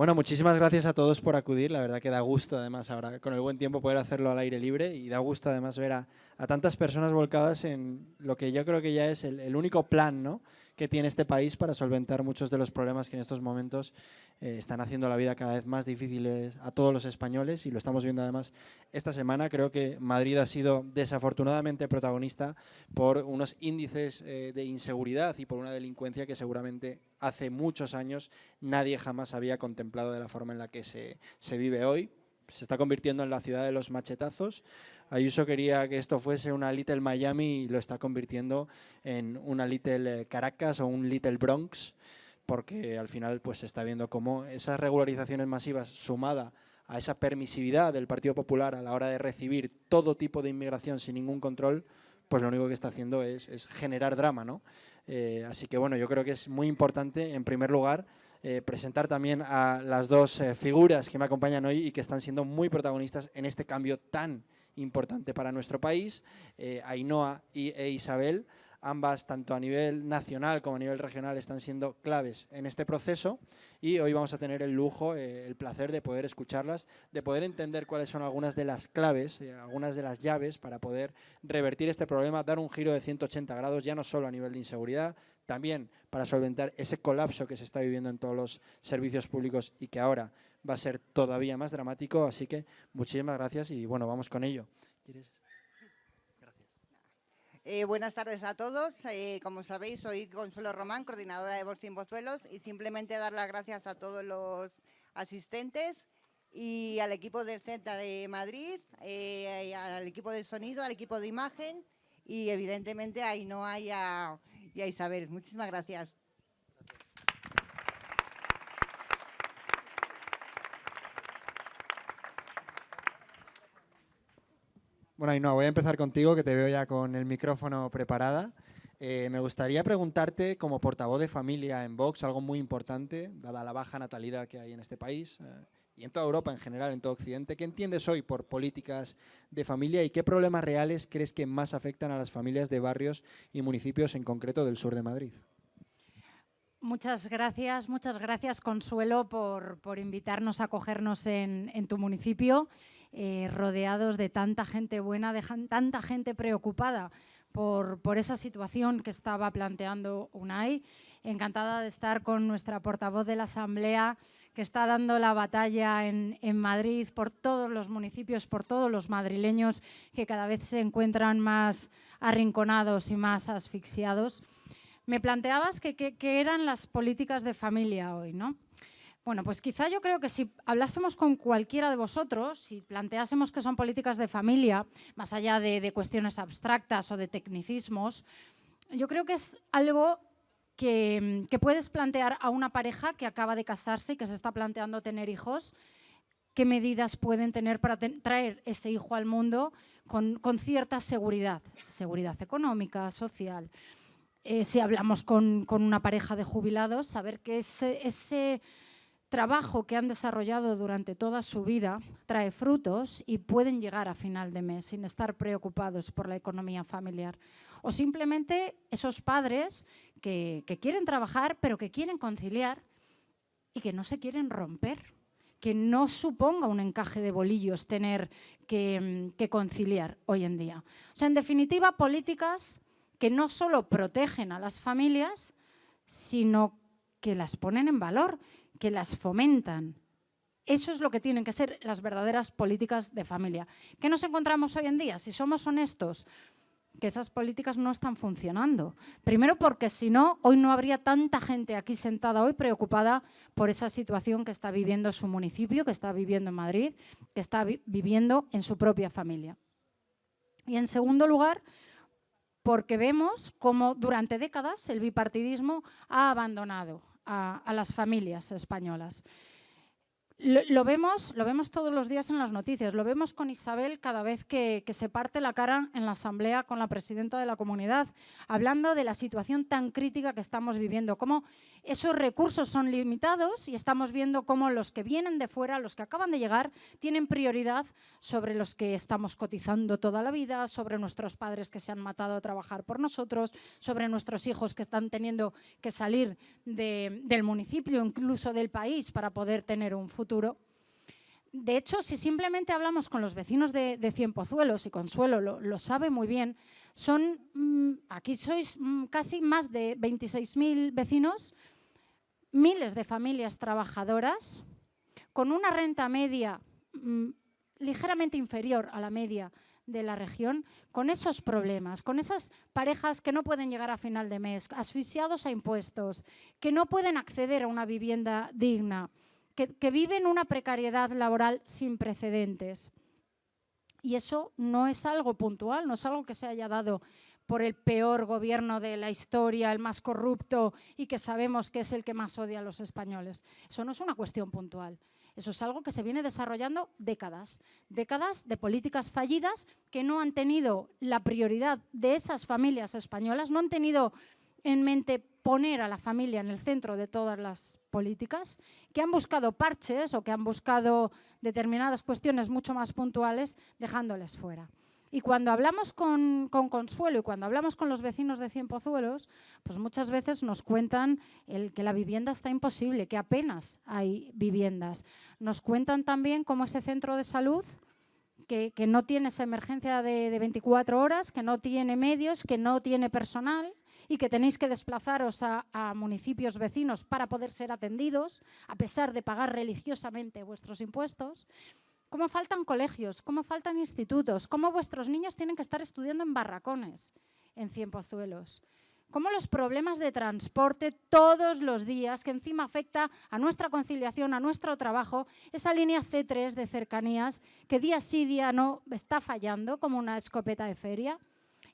Bueno, muchísimas gracias a todos por acudir. La verdad que da gusto, además, ahora con el buen tiempo poder hacerlo al aire libre y da gusto, además, ver a tantas personas volcadas en lo que yo creo que ya es el único plan, ¿no?, que tiene este país para solventar muchos de los problemas que en estos momentos están haciendo la vida cada vez más difíciles a todos los españoles, y lo estamos viendo además esta semana. Creo que Madrid ha sido desafortunadamente protagonista por unos índices de inseguridad y por una delincuencia que seguramente hace muchos años nadie jamás había contemplado de la forma en la que se vive hoy. Se está convirtiendo en la ciudad de los machetazos. Ayuso quería que esto fuese una Little Miami y lo está convirtiendo en una Little Caracas o un Little Bronx, porque al final pues se está viendo cómo esas regularizaciones masivas, sumada a esa permisividad del Partido Popular a la hora de recibir todo tipo de inmigración sin ningún control, pues lo único que está haciendo es generar drama, ¿no? Así que bueno, yo creo que es muy importante, en primer lugar, presentar también a las dos figuras que me acompañan hoy y que están siendo muy protagonistas en este cambio tan importante para nuestro país, Ainhoa e Isabel. Ambas, tanto a nivel nacional como a nivel regional, están siendo claves en este proceso, y hoy vamos a tener el lujo, el placer de poder escucharlas, de poder entender cuáles son algunas de las claves, algunas de las llaves para poder revertir este problema, dar un giro de 180 grados, ya no solo a nivel de inseguridad, también para solventar ese colapso que se está viviendo en todos los servicios públicos y que ahora va a ser todavía más dramático. Así que muchísimas gracias y bueno, vamos con ello. ¿Quieres? Buenas tardes a todos. Como sabéis, soy Consuelo Román, coordinadora de Vox Sin Pozuelos, y simplemente dar las gracias a todos los asistentes y al equipo del CETA de Madrid, al equipo de sonido, al equipo de imagen y evidentemente a Ainhoa y a Isabel. Muchísimas gracias. Bueno, Ainhoa, voy a empezar contigo, que te veo ya con el micrófono preparada. Me gustaría preguntarte, como portavoz de familia en Vox, algo muy importante, dada la baja natalidad que hay en este país y en toda Europa en general, en todo Occidente. ¿Qué entiendes hoy por políticas de familia y qué problemas reales crees que más afectan a las familias de barrios y municipios en concreto del sur de Madrid? Muchas gracias Consuelo por invitarnos a acogernos en tu municipio, rodeados de tanta gente buena, de tanta gente preocupada por esa situación que estaba planteando Unai. Encantada de estar con nuestra portavoz de la Asamblea, que está dando la batalla en Madrid por todos los municipios, por todos los madrileños que cada vez se encuentran más arrinconados y más asfixiados. Me planteabas qué eran las políticas de familia hoy, ¿no? Bueno, pues quizá yo creo que si hablásemos con cualquiera de vosotros, si planteásemos que son políticas de familia, más allá de cuestiones abstractas o de tecnicismos, yo creo que es algo que puedes plantear a una pareja que acaba de casarse y que se está planteando tener hijos. ¿Qué medidas pueden tener para traer ese hijo al mundo con cierta seguridad? Seguridad económica, social. Si hablamos con una pareja de jubilados, saber que ese trabajo que han desarrollado durante toda su vida trae frutos y pueden llegar a final de mes sin estar preocupados por la economía familiar. O simplemente esos padres que quieren trabajar pero que quieren conciliar y que no se quieren romper, que no suponga un encaje de bolillos tener que conciliar hoy en día. O sea, en definitiva, políticas que no solo protegen a las familias, sino que las ponen en valor, que las fomentan. Eso es lo que tienen que ser las verdaderas políticas de familia. ¿Qué nos encontramos hoy en día? Si somos honestos, que esas políticas no están funcionando. Primero porque si no, hoy no habría tanta gente aquí sentada hoy preocupada por esa situación que está viviendo su municipio, que está viviendo en Madrid, que está viviendo en su propia familia. Y en segundo lugar, porque vemos cómo durante décadas el bipartidismo ha abandonado a las familias españolas. Lo vemos todos los días en las noticias, lo vemos con Isabel cada vez que se parte la cara en la asamblea con la presidenta de la comunidad, hablando de la situación tan crítica que estamos viviendo, cómo esos recursos son limitados y estamos viendo cómo los que vienen de fuera, los que acaban de llegar, tienen prioridad sobre los que estamos cotizando toda la vida, sobre nuestros padres que se han matado a trabajar por nosotros, sobre nuestros hijos que están teniendo que salir del municipio, incluso del país, para poder tener un futuro. De hecho, si simplemente hablamos con los vecinos de Cienpozuelos, y Consuelo lo sabe muy bien, aquí sois casi más de 26.000 vecinos, miles de familias trabajadoras, con una renta media ligeramente inferior a la media de la región, con esos problemas, con esas parejas que no pueden llegar a final de mes, asfixiados a impuestos, que no pueden acceder a una vivienda digna, que viven una precariedad laboral sin precedentes. Y eso no es algo puntual, no es algo que se haya dado por el peor gobierno de la historia, el más corrupto y que sabemos que es el que más odia a los españoles. Eso no es una cuestión puntual. Eso es algo que se viene desarrollando décadas de políticas fallidas que no han tenido la prioridad de esas familias españolas, no han tenido en mente poner a la familia en el centro de todas las políticas, que han buscado parches o que han buscado determinadas cuestiones mucho más puntuales, dejándoles fuera. Y cuando hablamos con Consuelo y cuando hablamos con los vecinos de Cienpozuelos, pues muchas veces nos cuentan que la vivienda está imposible, que apenas hay viviendas. Nos cuentan también cómo ese centro de salud, que no tiene esa emergencia de 24 horas, que no tiene medios, que no tiene personal, y que tenéis que desplazaros a municipios vecinos para poder ser atendidos, a pesar de pagar religiosamente vuestros impuestos. Cómo faltan colegios, cómo faltan institutos, cómo vuestros niños tienen que estar estudiando en barracones en Cienpozuelos. Cómo los problemas de transporte todos los días, que encima afecta a nuestra conciliación, a nuestro trabajo, esa línea C3 de cercanías que día sí día no está fallando como una escopeta de feria.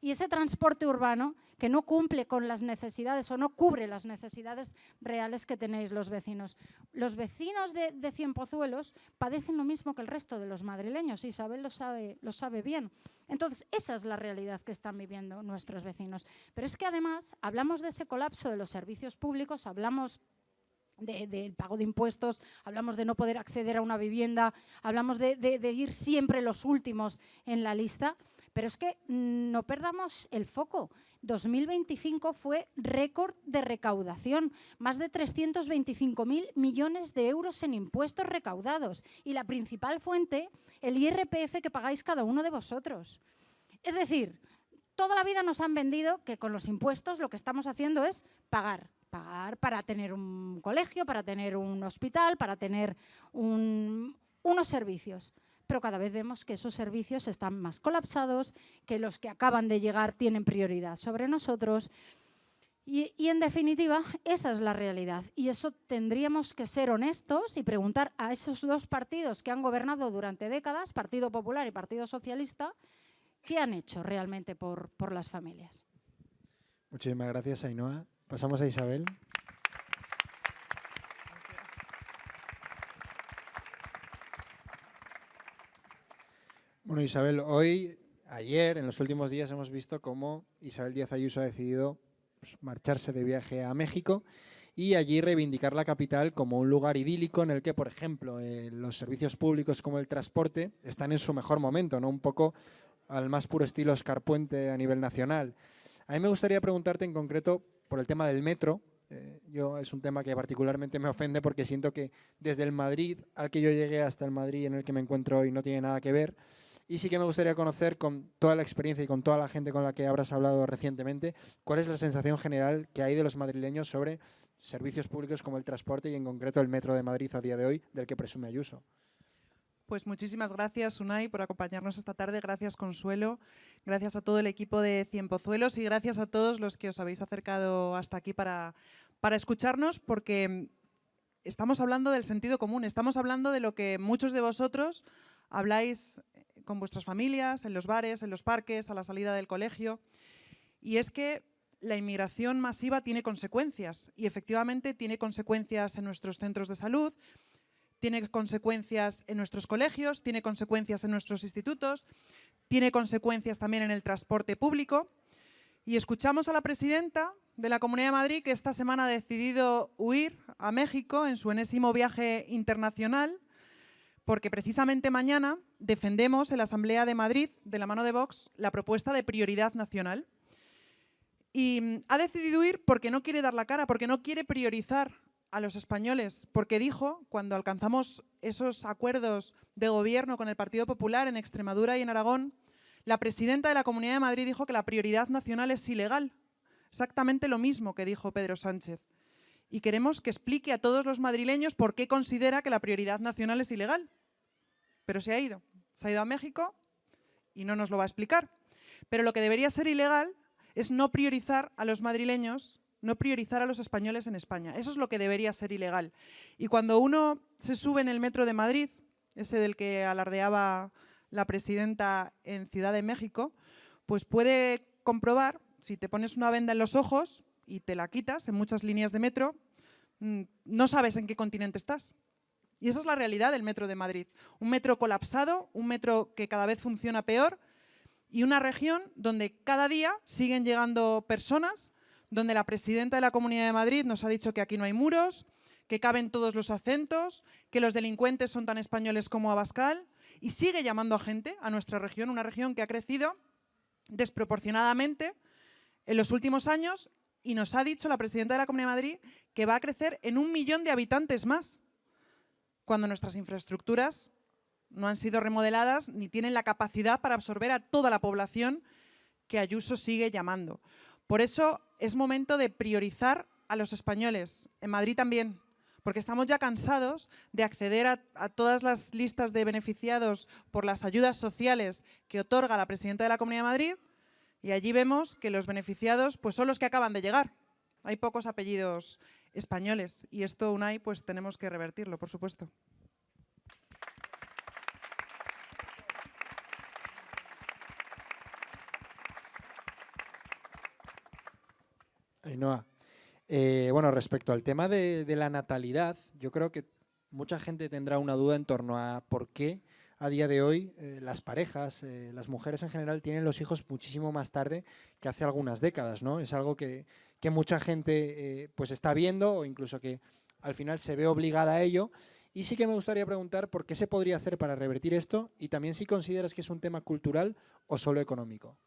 Y ese transporte urbano que no cumple con las necesidades o no cubre las necesidades reales que tenéis los vecinos. Los vecinos de Cienpozuelos padecen lo mismo que el resto de los madrileños, Isabel lo sabe bien. Entonces, esa es la realidad que están viviendo nuestros vecinos. Pero es que además hablamos de ese colapso de los servicios públicos, hablamos del pago de impuestos, hablamos de no poder acceder a una vivienda, hablamos de ir siempre los últimos en la lista, pero es que no perdamos el foco. 2025 fue récord de recaudación, más de 325.000 millones de euros en impuestos recaudados y la principal fuente, el IRPF que pagáis cada uno de vosotros. Es decir, toda la vida nos han vendido que con los impuestos lo que estamos haciendo es pagar para tener un colegio, para tener un hospital, para tener unos servicios. Pero cada vez vemos que esos servicios están más colapsados, que los que acaban de llegar tienen prioridad sobre nosotros. Y en definitiva, esa es la realidad. Y eso tendríamos que ser honestos y preguntar a esos dos partidos que han gobernado durante décadas, Partido Popular y Partido Socialista, ¿qué han hecho realmente por las familias? Muchísimas gracias, Ainhoa. Pasamos a Isabel. Bueno, Isabel, ayer, en los últimos días hemos visto cómo Isabel Díaz Ayuso ha decidido marcharse de viaje a México y allí reivindicar la capital como un lugar idílico en el que, por ejemplo, los servicios públicos como el transporte están en su mejor momento, ¿no? Un poco al más puro estilo Óscar Puente a nivel nacional. A mí me gustaría preguntarte en concreto por el tema del metro. Es un tema que particularmente me ofende porque siento que desde el Madrid al que yo llegué hasta el Madrid en el que me encuentro hoy no tiene nada que ver. Y sí que me gustaría conocer, con toda la experiencia y con toda la gente con la que habrás hablado recientemente, cuál es la sensación general que hay de los madrileños sobre servicios públicos como el transporte y en concreto el metro de Madrid a día de hoy, del que presume Ayuso. Pues muchísimas gracias, Unai, por acompañarnos esta tarde. Gracias, Consuelo. Gracias a todo el equipo de Cienpozuelos y gracias a todos los que os habéis acercado hasta aquí para escucharnos, porque estamos hablando del sentido común, estamos hablando de lo que muchos de vosotros habláis con vuestras familias, en los bares, en los parques, a la salida del colegio. Y es que la inmigración masiva tiene consecuencias y efectivamente tiene consecuencias en nuestros centros de salud, tiene consecuencias en nuestros colegios, tiene consecuencias en nuestros institutos, tiene consecuencias también en el transporte público. Y escuchamos a la presidenta de la Comunidad de Madrid que esta semana ha decidido huir a México en su enésimo viaje internacional, porque precisamente mañana defendemos en la Asamblea de Madrid, de la mano de Vox, la propuesta de prioridad nacional. Y ha decidido huir porque no quiere dar la cara, porque no quiere priorizar a los españoles, porque dijo, cuando alcanzamos esos acuerdos de gobierno con el Partido Popular en Extremadura y en Aragón, la presidenta de la Comunidad de Madrid dijo que la prioridad nacional es ilegal. Exactamente lo mismo que dijo Pedro Sánchez. Y queremos que explique a todos los madrileños por qué considera que la prioridad nacional es ilegal. Pero se ha ido a México y no nos lo va a explicar. Pero lo que debería ser ilegal es no priorizar a los madrileños, no priorizar a los españoles en España. Eso es lo que debería ser ilegal. Y cuando uno se sube en el metro de Madrid, ese del que alardeaba la presidenta en Ciudad de México, pues puede comprobar, si te pones una venda en los ojos y te la quitas en muchas líneas de metro, no sabes en qué continente estás. Y esa es la realidad del metro de Madrid. Un metro colapsado, un metro que cada vez funciona peor y una región donde cada día siguen llegando personas, donde la presidenta de la Comunidad de Madrid nos ha dicho que aquí no hay muros, que caben todos los acentos, que los delincuentes son tan españoles como Abascal, y sigue llamando a gente a nuestra región, una región que ha crecido desproporcionadamente en los últimos años, y nos ha dicho la presidenta de la Comunidad de Madrid que va a crecer en 1 millón de habitantes más, cuando nuestras infraestructuras no han sido remodeladas ni tienen la capacidad para absorber a toda la población que Ayuso sigue llamando. Por eso es momento de priorizar a los españoles, en Madrid también, porque estamos ya cansados de acceder a todas las listas de beneficiados por las ayudas sociales que otorga la presidenta de la Comunidad de Madrid, y allí vemos que los beneficiados pues, son los que acaban de llegar. Hay pocos apellidos españoles y esto, Unai, pues tenemos que revertirlo, por supuesto. Ainhoa, bueno, respecto al tema de la natalidad, yo creo que mucha gente tendrá una duda en torno a por qué a día de hoy las parejas, las mujeres en general, tienen los hijos muchísimo más tarde que hace algunas décadas, ¿no? Es algo que mucha gente pues está viendo o incluso que al final se ve obligada a ello. Y sí que me gustaría preguntar por qué se podría hacer para revertir esto y también si consideras que es un tema cultural o solo económico.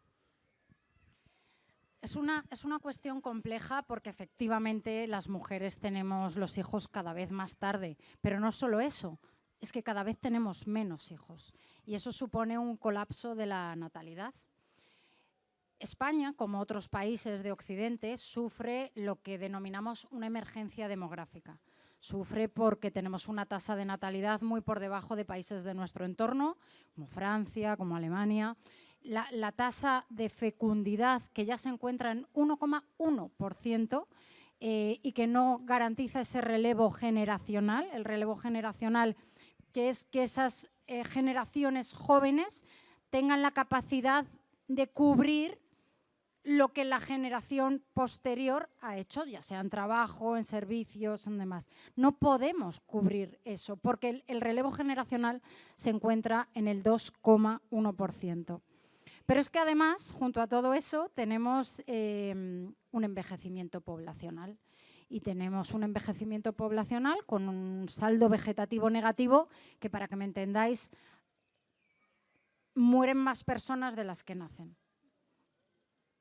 Es una cuestión compleja porque efectivamente las mujeres tenemos los hijos cada vez más tarde, pero no solo eso, es que cada vez tenemos menos hijos y eso supone un colapso de la natalidad. España, como otros países de Occidente, sufre lo que denominamos una emergencia demográfica. Sufre porque tenemos una tasa de natalidad muy por debajo de países de nuestro entorno, como Francia, como Alemania. La tasa de fecundidad, que ya se encuentra en 1,1%, y que no garantiza ese relevo generacional, el relevo generacional que es que esas generaciones jóvenes tengan la capacidad de cubrir lo que la generación posterior ha hecho, ya sea en trabajo, en servicios, en demás. No podemos cubrir eso porque el relevo generacional se encuentra en el 2,1%. Pero es que además, junto a todo eso, tenemos un envejecimiento poblacional. Y tenemos un envejecimiento poblacional con un saldo vegetativo negativo que, para que me entendáis, mueren más personas de las que nacen.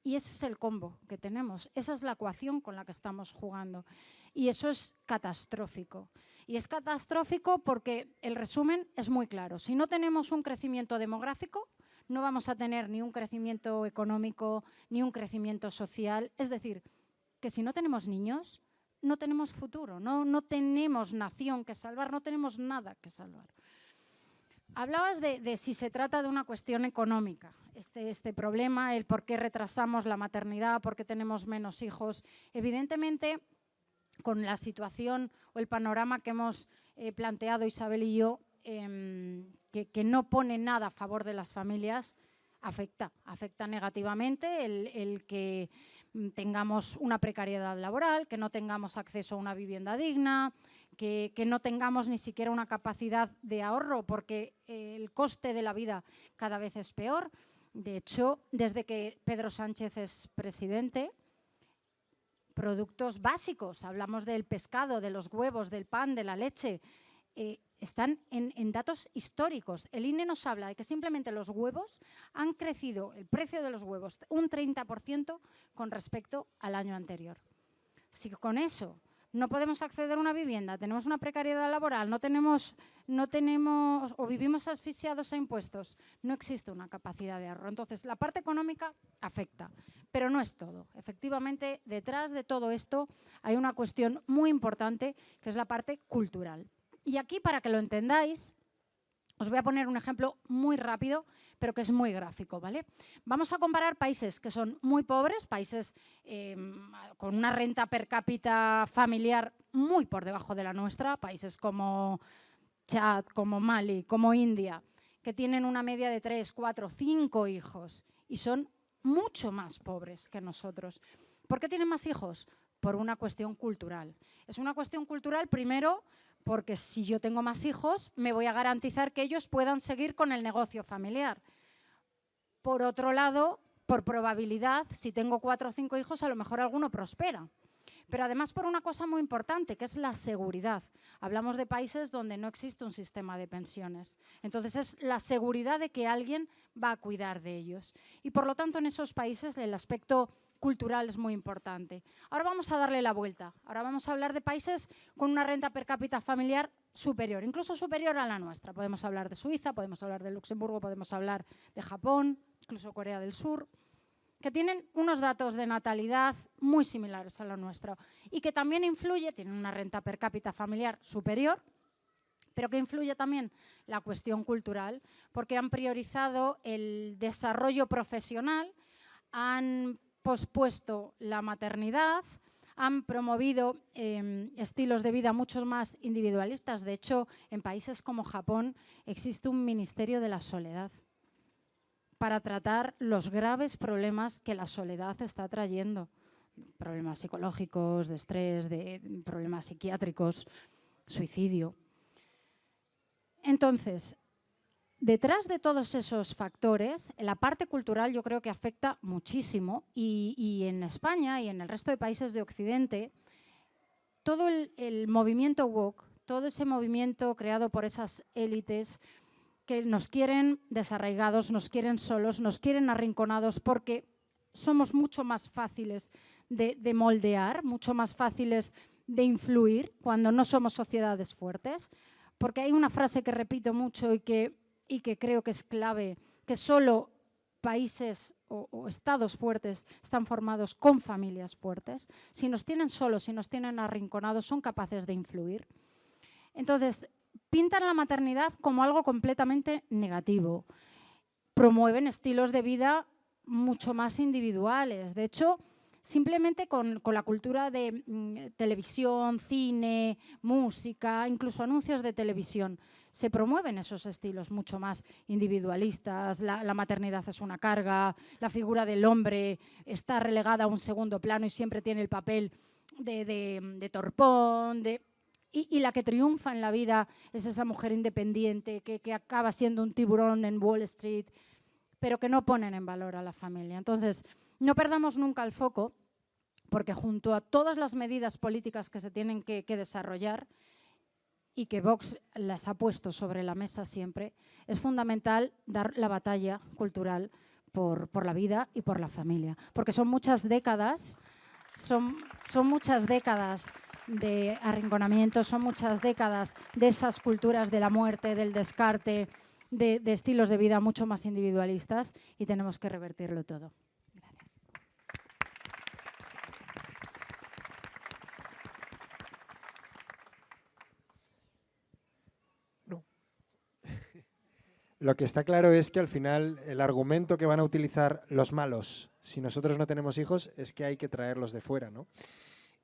Y ese es el combo que tenemos, esa es la ecuación con la que estamos jugando. Y eso es catastrófico. Y es catastrófico porque el resumen es muy claro. Si no tenemos un crecimiento demográfico, no vamos a tener ni un crecimiento económico, ni un crecimiento social. Es decir, que si no tenemos niños, no tenemos futuro, no tenemos nación que salvar, no tenemos nada que salvar. Hablabas de si se trata de una cuestión económica, este problema, el por qué retrasamos la maternidad, por qué tenemos menos hijos. Evidentemente, con la situación o el panorama que hemos planteado Isabel y yo, que no pone nada a favor de las familias, afecta negativamente el que tengamos una precariedad laboral, que no tengamos acceso a una vivienda digna, que no tengamos ni siquiera una capacidad de ahorro, porque el coste de la vida cada vez es peor. De hecho, desde que Pedro Sánchez es presidente, productos básicos, hablamos del pescado, de los huevos, del pan, de la leche, están en datos históricos. El INE nos habla de que simplemente los huevos han crecido, el precio de los huevos, un 30% con respecto al año anterior. Si con eso no podemos acceder a una vivienda, tenemos una precariedad laboral, no tenemos o vivimos asfixiados a impuestos, no existe una capacidad de ahorro. Entonces, la parte económica afecta, pero no es todo. Efectivamente, detrás de todo esto hay una cuestión muy importante, que es la parte cultural. Y aquí, para que lo entendáis, os voy a poner un ejemplo muy rápido, pero que es muy gráfico, ¿vale? Vamos a comparar países que son muy pobres, países con una renta per cápita familiar muy por debajo de la nuestra, países como Chad, como Mali, como India, que tienen una media de 3, 4, 5 hijos y son mucho más pobres que nosotros. ¿Por qué tienen más hijos? Por una cuestión cultural. Es una cuestión cultural, primero, porque si yo tengo más hijos, me voy a garantizar que ellos puedan seguir con el negocio familiar. Por otro lado, por probabilidad, si tengo 4 o 5 hijos, a lo mejor alguno prospera. Pero además por una cosa muy importante, que es la seguridad. Hablamos de países donde no existe un sistema de pensiones. Entonces es la seguridad de que alguien va a cuidar de ellos. Y por lo tanto en esos países el aspecto cultural es muy importante. Ahora vamos a darle la vuelta. Ahora vamos a hablar de países con una renta per cápita familiar superior, incluso superior a la nuestra. Podemos hablar de Suiza, podemos hablar de Luxemburgo, podemos hablar de Japón, incluso Corea del Sur, que tienen unos datos de natalidad muy similares a lo nuestro y que también influye, tienen una renta per cápita familiar superior, pero que influye también la cuestión cultural, porque han priorizado el desarrollo profesional, han pospuesto la maternidad, han promovido estilos de vida mucho más individualistas. De hecho, en países como Japón existe un ministerio de la soledad para tratar los graves problemas que la soledad está trayendo. Problemas psicológicos, de estrés, de problemas psiquiátricos, suicidio. Entonces, detrás de todos esos factores, la parte cultural yo creo que afecta muchísimo y en España y en el resto de países de Occidente, todo el movimiento woke, todo ese movimiento creado por esas élites que nos quieren desarraigados, nos quieren solos, nos quieren arrinconados porque somos mucho más fáciles de moldear, mucho más fáciles de influir cuando no somos sociedades fuertes, porque hay una frase que repito mucho y que creo que es clave, que solo países o estados fuertes están formados con familias fuertes. Si nos tienen solos, si nos tienen arrinconados, son capaces de influir. Entonces, pintan la maternidad como algo completamente negativo. Promueven estilos de vida mucho más individuales. De hecho, simplemente con la cultura de televisión, cine, música, incluso anuncios de televisión, se promueven esos estilos mucho más individualistas. La maternidad es una carga, la figura del hombre está relegada a un segundo plano y siempre tiene el papel de torpón, y la que triunfa en la vida es esa mujer independiente que acaba siendo un tiburón en Wall Street, pero que no ponen en valor a la familia. Entonces, no perdamos nunca el foco, porque junto a todas las medidas políticas que se tienen que desarrollar y que Vox las ha puesto sobre la mesa siempre, es fundamental dar la batalla cultural por la vida y por la familia, porque son muchas décadas, son muchas décadas de arrinconamiento, son muchas décadas de esas culturas de la muerte, del descarte, de estilos de vida mucho más individualistas y tenemos que revertirlo todo. Gracias. No. Lo que está claro es que al final el argumento que van a utilizar los malos, si nosotros no tenemos hijos, es que hay que traerlos de fuera, ¿no?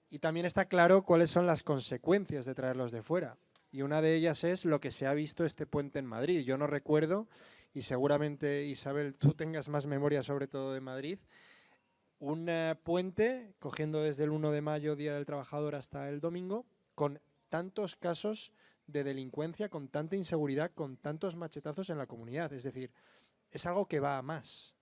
Y también está claro cuáles son las consecuencias de traerlos de fuera. Y una de ellas es lo que se ha visto este puente en Madrid. Yo no recuerdo, y seguramente Isabel tú tengas más memoria sobre todo de Madrid, un puente cogiendo desde el 1 de mayo, Día del Trabajador, hasta el domingo, con tantos casos de delincuencia, con tanta inseguridad, con tantos machetazos en la comunidad. Es decir, es algo que va a más.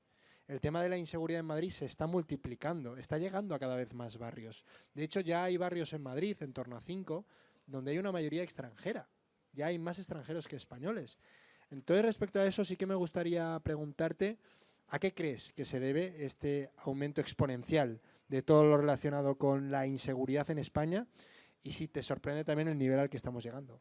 El tema de la inseguridad en Madrid se está multiplicando, está llegando a cada vez más barrios. De hecho, ya hay barrios en Madrid, en torno a 5, donde hay una mayoría extranjera. Ya hay más extranjeros que españoles. Entonces, respecto a eso, sí que me gustaría preguntarte, ¿a qué crees que se debe este aumento exponencial de todo lo relacionado con la inseguridad en España? Y si te sorprende también el nivel al que estamos llegando.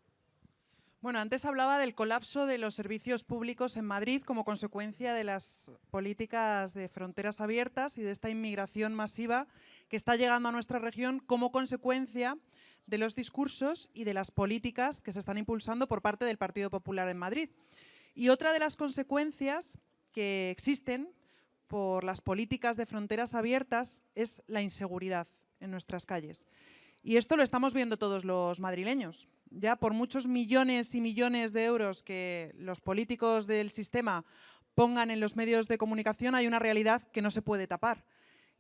Bueno, antes hablaba del colapso de los servicios públicos en Madrid como consecuencia de las políticas de fronteras abiertas y de esta inmigración masiva que está llegando a nuestra región como consecuencia de los discursos y de las políticas que se están impulsando por parte del Partido Popular en Madrid. Y otra de las consecuencias que existen por las políticas de fronteras abiertas es la inseguridad en nuestras calles. Y esto lo estamos viendo todos los madrileños. Ya por muchos millones y millones de euros que los políticos del sistema pongan en los medios de comunicación, hay una realidad que no se puede tapar.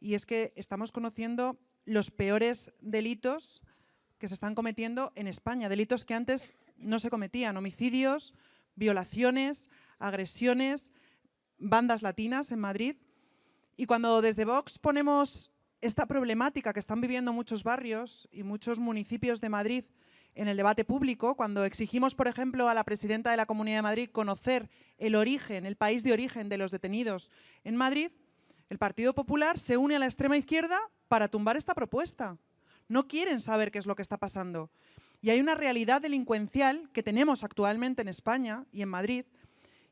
Y es que estamos conociendo los peores delitos que se están cometiendo en España. Delitos que antes no se cometían. Homicidios, violaciones, agresiones, bandas latinas en Madrid. Y cuando desde Vox ponemos esta problemática que están viviendo muchos barrios y muchos municipios de Madrid en el debate público, cuando exigimos, por ejemplo, a la presidenta de la Comunidad de Madrid conocer el origen, el país de origen de los detenidos en Madrid, el Partido Popular se une a la extrema izquierda para tumbar esta propuesta. No quieren saber qué es lo que está pasando. Y hay una realidad delincuencial que tenemos actualmente en España y en Madrid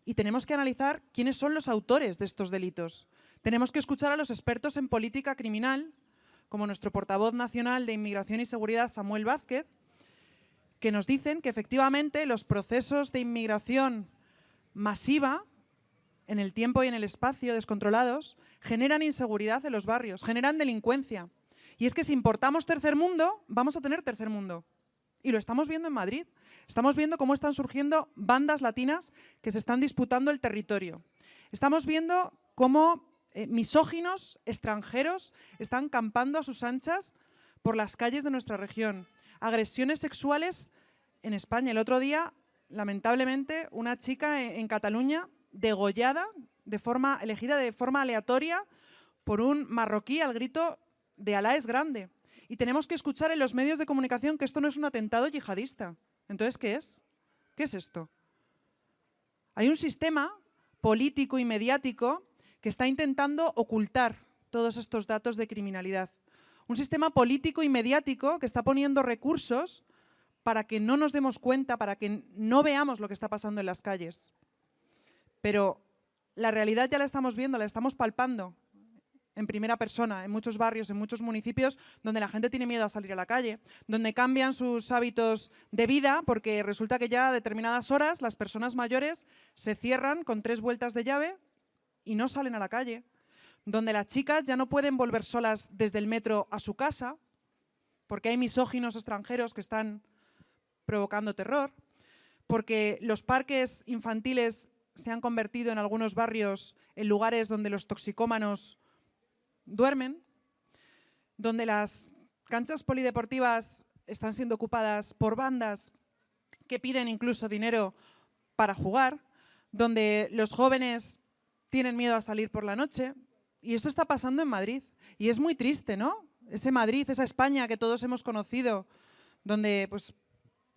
y tenemos que analizar quiénes son los autores de estos delitos. Tenemos que escuchar a los expertos en política criminal, como nuestro portavoz nacional de Inmigración y Seguridad, Samuel Vázquez, que nos dicen que efectivamente los procesos de inmigración masiva, en el tiempo y en el espacio descontrolados, generan inseguridad en los barrios, generan delincuencia. Y es que si importamos tercer mundo, vamos a tener tercer mundo. Y lo estamos viendo en Madrid. Estamos viendo cómo están surgiendo bandas latinas que se están disputando el territorio. Estamos viendo cómo misóginos extranjeros están campando a sus anchas por las calles de nuestra región. Agresiones sexuales en España. El otro día, lamentablemente, una chica en Cataluña degollada, elegida de forma aleatoria por un marroquí al grito de Alá es grande. Y tenemos que escuchar en los medios de comunicación que esto no es un atentado yihadista. Entonces, ¿qué es? ¿Qué es esto? Hay un sistema político y mediático que está intentando ocultar todos estos datos de criminalidad. Un sistema político y mediático que está poniendo recursos para que no nos demos cuenta, para que no veamos lo que está pasando en las calles. Pero la realidad ya la estamos viendo, la estamos palpando en primera persona, en muchos barrios, en muchos municipios, donde la gente tiene miedo a salir a la calle, donde cambian sus hábitos de vida, porque resulta que ya a determinadas horas las personas mayores se cierran con 3 vueltas de llave y no salen a la calle, donde las chicas ya no pueden volver solas desde el metro a su casa, porque hay misóginos extranjeros que están provocando terror, porque los parques infantiles se han convertido en algunos barrios en lugares donde los toxicómanos duermen, donde las canchas polideportivas están siendo ocupadas por bandas que piden incluso dinero para jugar, donde los jóvenes tienen miedo a salir por la noche. Y esto está pasando en Madrid. Y es muy triste, ¿no? Ese Madrid, esa España que todos hemos conocido, donde pues,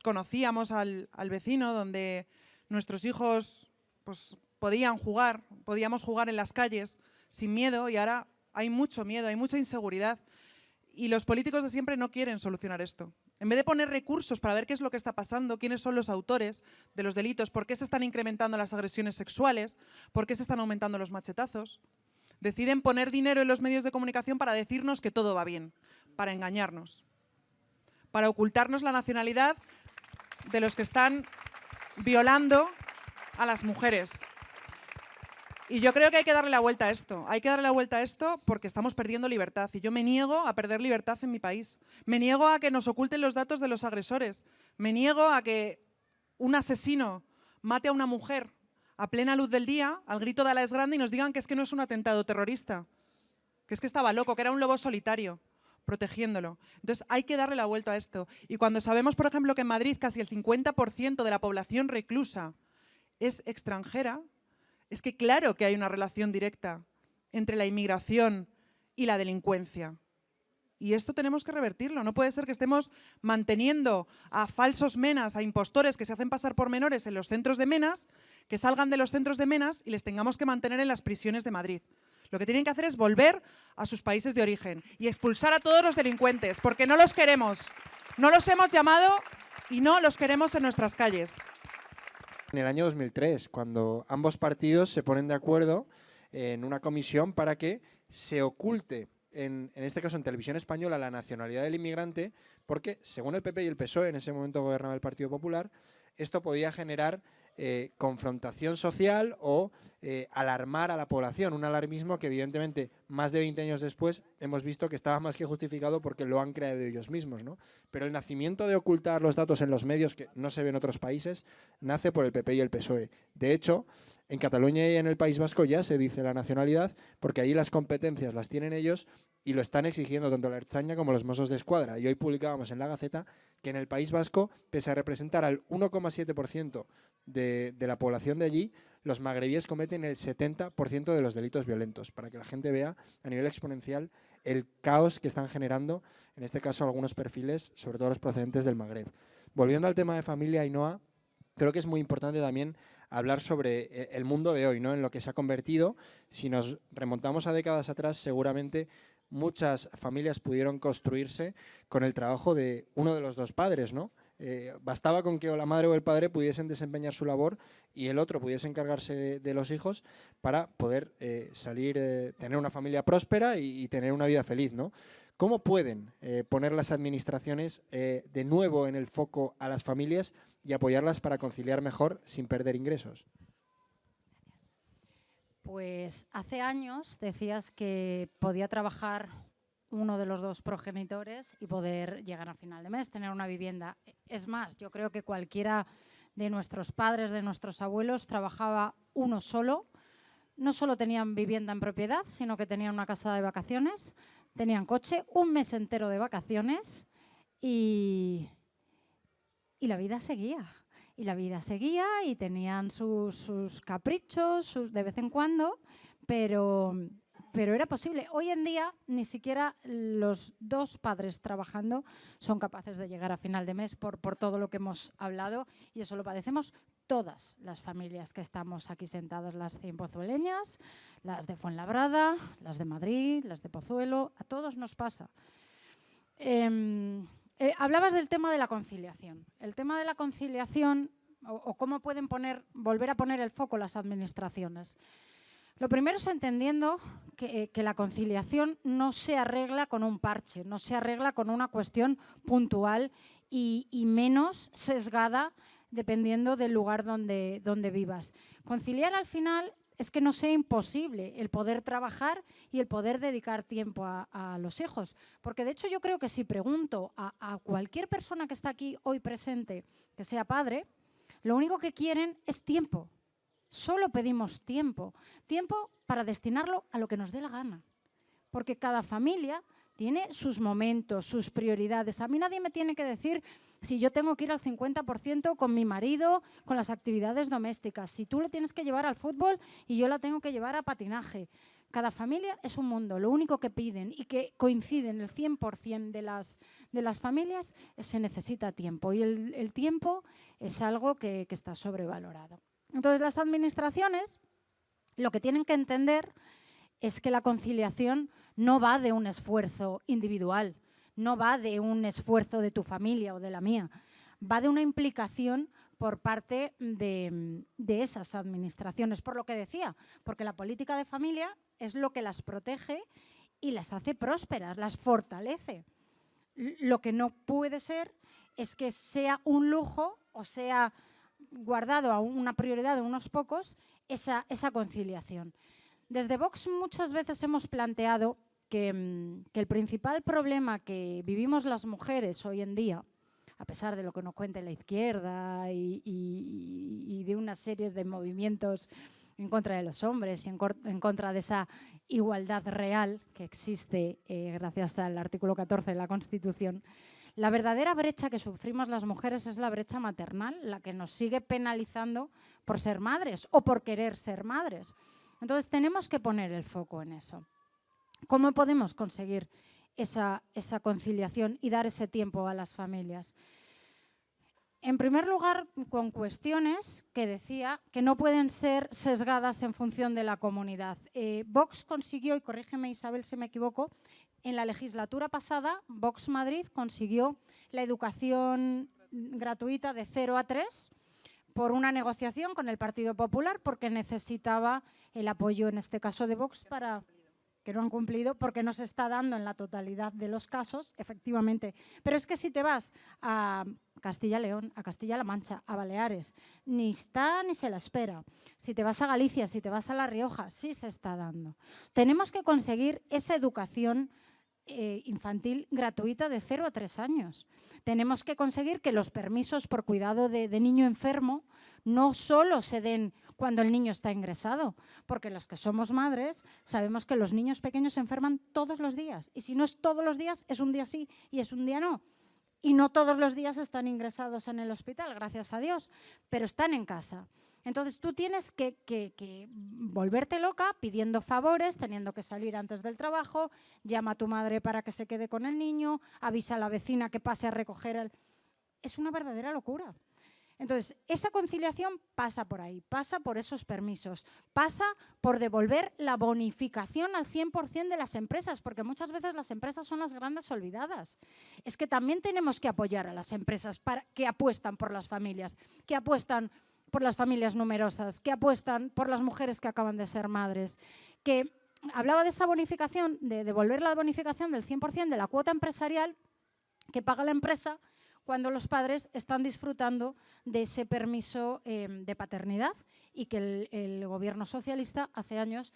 conocíamos al vecino, donde nuestros hijos pues, podíamos jugar en las calles sin miedo, y ahora hay mucho miedo, hay mucha inseguridad. Y los políticos de siempre no quieren solucionar esto. En vez de poner recursos para ver qué es lo que está pasando, quiénes son los autores de los delitos, por qué se están incrementando las agresiones sexuales, por qué se están aumentando los machetazos, deciden poner dinero en los medios de comunicación para decirnos que todo va bien, para engañarnos, para ocultarnos la nacionalidad de los que están violando a las mujeres. Y yo creo que hay que darle la vuelta a esto. Hay que darle la vuelta a esto porque estamos perdiendo libertad. Y yo me niego a perder libertad en mi país. Me niego a que nos oculten los datos de los agresores. Me niego a que un asesino mate a una mujer a plena luz del día, al grito de Alá es grande, y nos digan que es que no es un atentado terrorista, que es que estaba loco, que era un lobo solitario. protegiéndolo. Entonces hay que darle la vuelta a esto. Y cuando sabemos, por ejemplo, que en Madrid casi el 50% de la población reclusa es extranjera, es que claro que hay una relación directa entre la inmigración y la delincuencia. Y esto tenemos que revertirlo. No puede ser que estemos manteniendo a falsos menas, a impostores que se hacen pasar por menores en los centros de menas, que salgan de los centros de menas y les tengamos que mantener en las prisiones de Madrid. Lo que tienen que hacer es volver a sus países de origen y expulsar a todos los delincuentes, porque no los queremos. No los hemos llamado y no los queremos en nuestras calles. En el año 2003, cuando ambos partidos se ponen de acuerdo en una comisión para que se oculte, en este caso en Televisión Española, la nacionalidad del inmigrante, porque según el PP y el PSOE, en ese momento gobernaba el Partido Popular, esto podía generar confrontación social o alarmar a la población, un alarmismo que evidentemente más de 20 años después hemos visto que estaba más que justificado porque lo han creado ellos mismos, ¿no? Pero el nacimiento de ocultar los datos en los medios, que no se ve en otros países, nace por el PP y el PSOE. De hecho, en Cataluña y en el País Vasco ya se dice la nacionalidad porque allí las competencias las tienen ellos y lo están exigiendo tanto la Ertzaintza como los Mossos de Escuadra. Y hoy publicábamos en La Gaceta que en el País Vasco, pese a representar al 1,7% de la población de allí, los magrebíes cometen el 70% de los delitos violentos, para que la gente vea a nivel exponencial el caos que están generando, en este caso algunos perfiles, sobre todo los procedentes del Magreb. Volviendo al tema de familia, Ainhoa, creo que es muy importante también hablar sobre el mundo de hoy, ¿no? En lo que se ha convertido. Si nos remontamos a décadas atrás, seguramente muchas familias pudieron construirse con el trabajo de uno de los dos padres, ¿no? Bastaba con que o la madre o el padre pudiesen desempeñar su labor y el otro pudiese encargarse de los hijos para poder tener una familia próspera y tener una vida feliz, ¿no? ¿Cómo pueden poner las administraciones de nuevo en el foco a las familias y apoyarlas para conciliar mejor sin perder ingresos? Pues hace años decías que podía trabajar uno de los dos progenitores y poder llegar a final de mes, tener una vivienda. Es más, yo creo que cualquiera de nuestros padres, de nuestros abuelos, trabajaba uno solo. No solo tenían vivienda en propiedad, sino que tenían una casa de vacaciones, tenían coche, un mes entero de vacaciones y la vida seguía. Y la vida seguía y tenían sus caprichos de vez en cuando, pero era posible. Hoy en día ni siquiera los dos padres trabajando son capaces de llegar a final de mes por todo lo que hemos hablado, y eso lo padecemos todas las familias que estamos aquí sentadas, las cienpozueleñas, las de Fuenlabrada, las de Madrid, las de Pozuelo, a todos nos pasa. Hablabas del tema de la conciliación. El tema de la conciliación o cómo pueden volver a poner el foco las administraciones. Lo primero es entendiendo que la conciliación no se arregla con un parche, no se arregla con una cuestión puntual y menos sesgada dependiendo del lugar donde vivas. Conciliar al final es que no sea imposible el poder trabajar y el poder dedicar tiempo a los hijos. Porque de hecho yo creo que si pregunto a cualquier persona que está aquí hoy presente que sea padre, lo único que quieren es tiempo. Solo pedimos tiempo. Tiempo para destinarlo a lo que nos dé la gana. Porque cada familia tiene sus momentos, sus prioridades. A mí nadie me tiene que decir si yo tengo que ir al 50% con mi marido, con las actividades domésticas, si tú le tienes que llevar al fútbol y yo la tengo que llevar a patinaje. Cada familia es un mundo. Lo único que piden y que coinciden el 100% de las familias es se necesita tiempo. Y el tiempo es algo que está sobrevalorado. Entonces las administraciones lo que tienen que entender es que la conciliación no va de un esfuerzo individual, no va de un esfuerzo de tu familia o de la mía, va de una implicación por parte de esas administraciones. Por lo que decía, porque la política de familia es lo que las protege y las hace prósperas, las fortalece. Lo que no puede ser es que sea un lujo o sea guardado a una prioridad de unos pocos esa conciliación. Desde Vox muchas veces hemos planteado que el principal problema que vivimos las mujeres hoy en día, a pesar de lo que nos cuenta la izquierda y de una serie de movimientos en contra de los hombres y en contra de esa igualdad real que existe gracias al artículo 14 de la Constitución. La verdadera brecha que sufrimos las mujeres es la brecha maternal, la que nos sigue penalizando por ser madres o por querer ser madres. Entonces tenemos que poner el foco en eso. ¿Cómo podemos conseguir esa conciliación y dar ese tiempo a las familias? En primer lugar, con cuestiones que decía que no pueden ser sesgadas en función de la comunidad. Vox consiguió, y corrígeme Isabel si me equivoco, en la legislatura pasada, Vox Madrid consiguió la educación gratuita de 0 a 3 por una negociación con el Partido Popular porque necesitaba el apoyo, en este caso de Vox, para que no han cumplido, porque no se está dando en la totalidad de los casos, efectivamente. Pero es que si te vas a Castilla y León, a Castilla-La Mancha, a Baleares, ni está ni se la espera. Si te vas a Galicia, si te vas a La Rioja, sí se está dando. Tenemos que conseguir esa educación infantil gratuita de 0 a 3 años. Tenemos que conseguir que los permisos por cuidado de niño enfermo no solo se den cuando el niño está ingresado, porque los que somos madres sabemos que los niños pequeños se enferman todos los días, y si no es todos los días, es un día sí y es un día no. Y no todos los días están ingresados en el hospital, gracias a Dios, pero están en casa. Entonces tú tienes que volverte loca pidiendo favores, teniendo que salir antes del trabajo, llama a tu madre para que se quede con el niño, avisa a la vecina que pase a recoger el... Es una verdadera locura. Entonces, esa conciliación pasa por ahí, pasa por esos permisos, pasa por devolver la bonificación al 100% de las empresas, porque muchas veces las empresas son las grandes olvidadas. Es que también tenemos que apoyar a las empresas que apuestan por las familias, que apuestan por las familias numerosas, que apuestan por las mujeres que acaban de ser madres, que hablaba de esa bonificación, de devolver la bonificación del 100% de la cuota empresarial que paga la empresa cuando los padres están disfrutando de ese permiso de paternidad y que el gobierno socialista hace años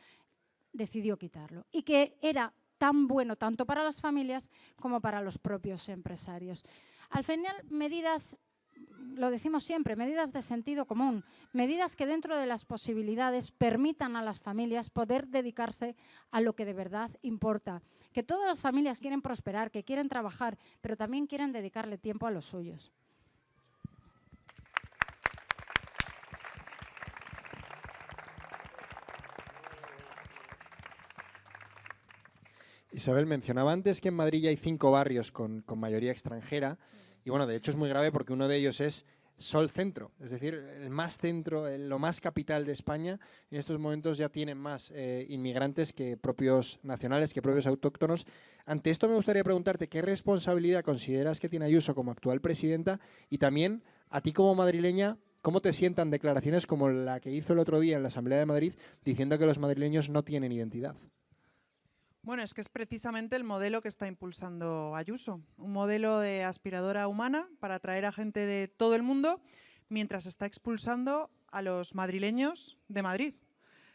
decidió quitarlo y que era tan bueno tanto para las familias como para los propios empresarios. Al final, medidas, lo decimos siempre, medidas de sentido común, medidas que dentro de las posibilidades permitan a las familias poder dedicarse a lo que de verdad importa. Que todas las familias quieren prosperar, que quieren trabajar, pero también quieren dedicarle tiempo a los suyos. Isabel, mencionaba antes que en Madrid ya hay 5 barrios con mayoría extranjera. Y bueno, de hecho es muy grave porque uno de ellos es Sol Centro, es decir, el más centro, lo más capital de España. En estos momentos ya tienen más inmigrantes que propios nacionales, que propios autóctonos. Ante esto me gustaría preguntarte qué responsabilidad consideras que tiene Ayuso como actual presidenta y también a ti como madrileña, ¿cómo te sientan declaraciones como la que hizo el otro día en la Asamblea de Madrid diciendo que los madrileños no tienen identidad? Bueno, es que es precisamente el modelo que está impulsando Ayuso, un modelo de aspiradora humana para atraer a gente de todo el mundo mientras está expulsando a los madrileños de Madrid.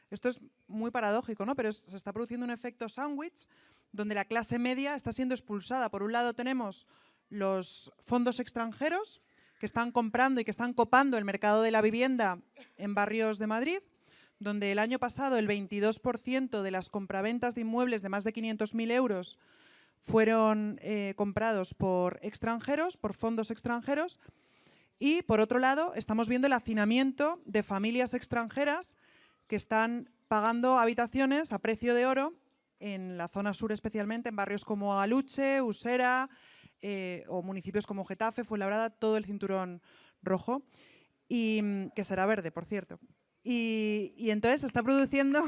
Esto es muy paradójico, ¿no? Pero se está produciendo un efecto sándwich donde la clase media está siendo expulsada. Por un lado tenemos los fondos extranjeros que están comprando y que están copando el mercado de la vivienda en barrios de Madrid, donde el año pasado el 22% de las compraventas de inmuebles de más de 500.000 euros fueron comprados por extranjeros, por fondos extranjeros. Y, por otro lado, estamos viendo el hacinamiento de familias extranjeras que están pagando habitaciones a precio de oro en la zona sur, especialmente en barrios como Aluche, Usera o municipios como Getafe, Fuenlabrada, todo el cinturón rojo, y que será verde, por cierto. Y entonces se está produciendo...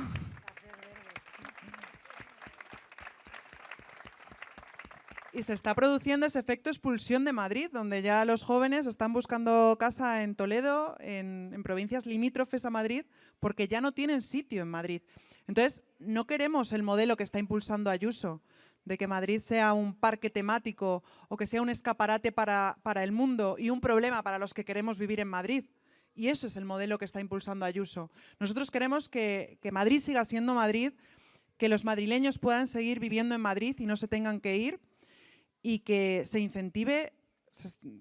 Y se está produciendo ese efecto expulsión de Madrid, donde ya los jóvenes están buscando casa en Toledo, en provincias limítrofes a Madrid, porque ya no tienen sitio en Madrid. Entonces, no queremos el modelo que está impulsando Ayuso, de que Madrid sea un parque temático o que sea un escaparate para el mundo y un problema para los que queremos vivir en Madrid. Y eso es el modelo que está impulsando Ayuso. Nosotros queremos que Madrid siga siendo Madrid, que los madrileños puedan seguir viviendo en Madrid y no se tengan que ir, y que se incentive.